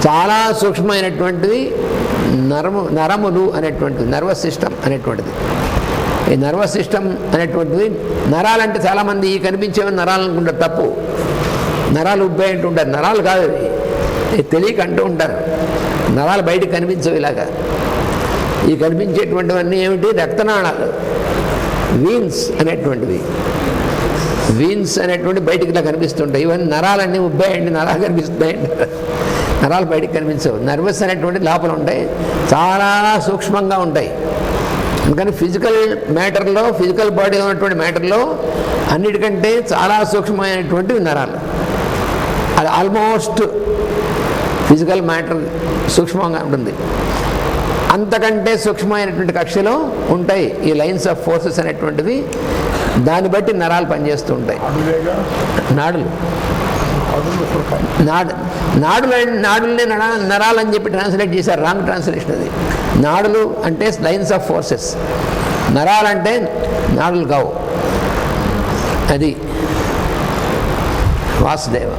చాలా సూక్ష్మమైనటువంటిది నరములు అనేటువంటిది, నర్వస్ సిస్టమ్ అనేటువంటిది. ఈ నర్వస్ సిస్టమ్ అనేటువంటిది, నరాలంటే చాలామంది ఈ కనిపించేవని నరాలు అనుకుంటారు, తప్పు. నరాలు ఉబ్బాయి అంటుంటారు, నరాలు కాదు, తెలియక అంటూ ఉంటారు. నరాలు బయటకు కనిపించవు ఇలాగా. ఈ కనిపించేటువంటివన్నీ ఏమిటి? రక్తనాళాలు, వీన్స్ అనేటువంటివి. వీన్స్ అనేటువంటి బయటికి ఇలా కనిపిస్తుంటాయి. ఇవన్నీ నరాలన్నీ ఉబ్బాయండి, నరాలు కనిపిస్తున్నాయండి, నరాలు బయటికి కనిపించవు. నర్వస్ అనేటువంటి లోపల ఉంటాయి, చాలా సూక్ష్మంగా ఉంటాయి. అందుకని ఫిజికల్ మ్యాటర్లో, ఫిజికల్ బాడీలో ఉన్నటువంటి మ్యాటర్లో అన్నిటికంటే చాలా సూక్ష్మమైనటువంటి నరాలు. అది ఆల్మోస్ట్ ఫిజికల్ మ్యాటర్ సూక్ష్మంగా ఉంటుంది. అంతకంటే సూక్ష్మమైనటువంటి కక్షలో ఉంటాయి ఈ లైన్స్ ఆఫ్ ఫోర్సెస్ అనేటువంటివి. దాన్ని బట్టి నరాలు పనిచేస్తూ ఉంటాయి. నాడులు నాడుల్ని నరాలు అని చెప్పి ట్రాన్స్లేట్ చేశారు, రాంగ్ ట్రాన్స్లేషన్ అది. నాడులు అంటే లైన్స్ ఆఫ్ ఫోర్సెస్, నరాలంటే నాడులు కావు. అది వాసుదేవ.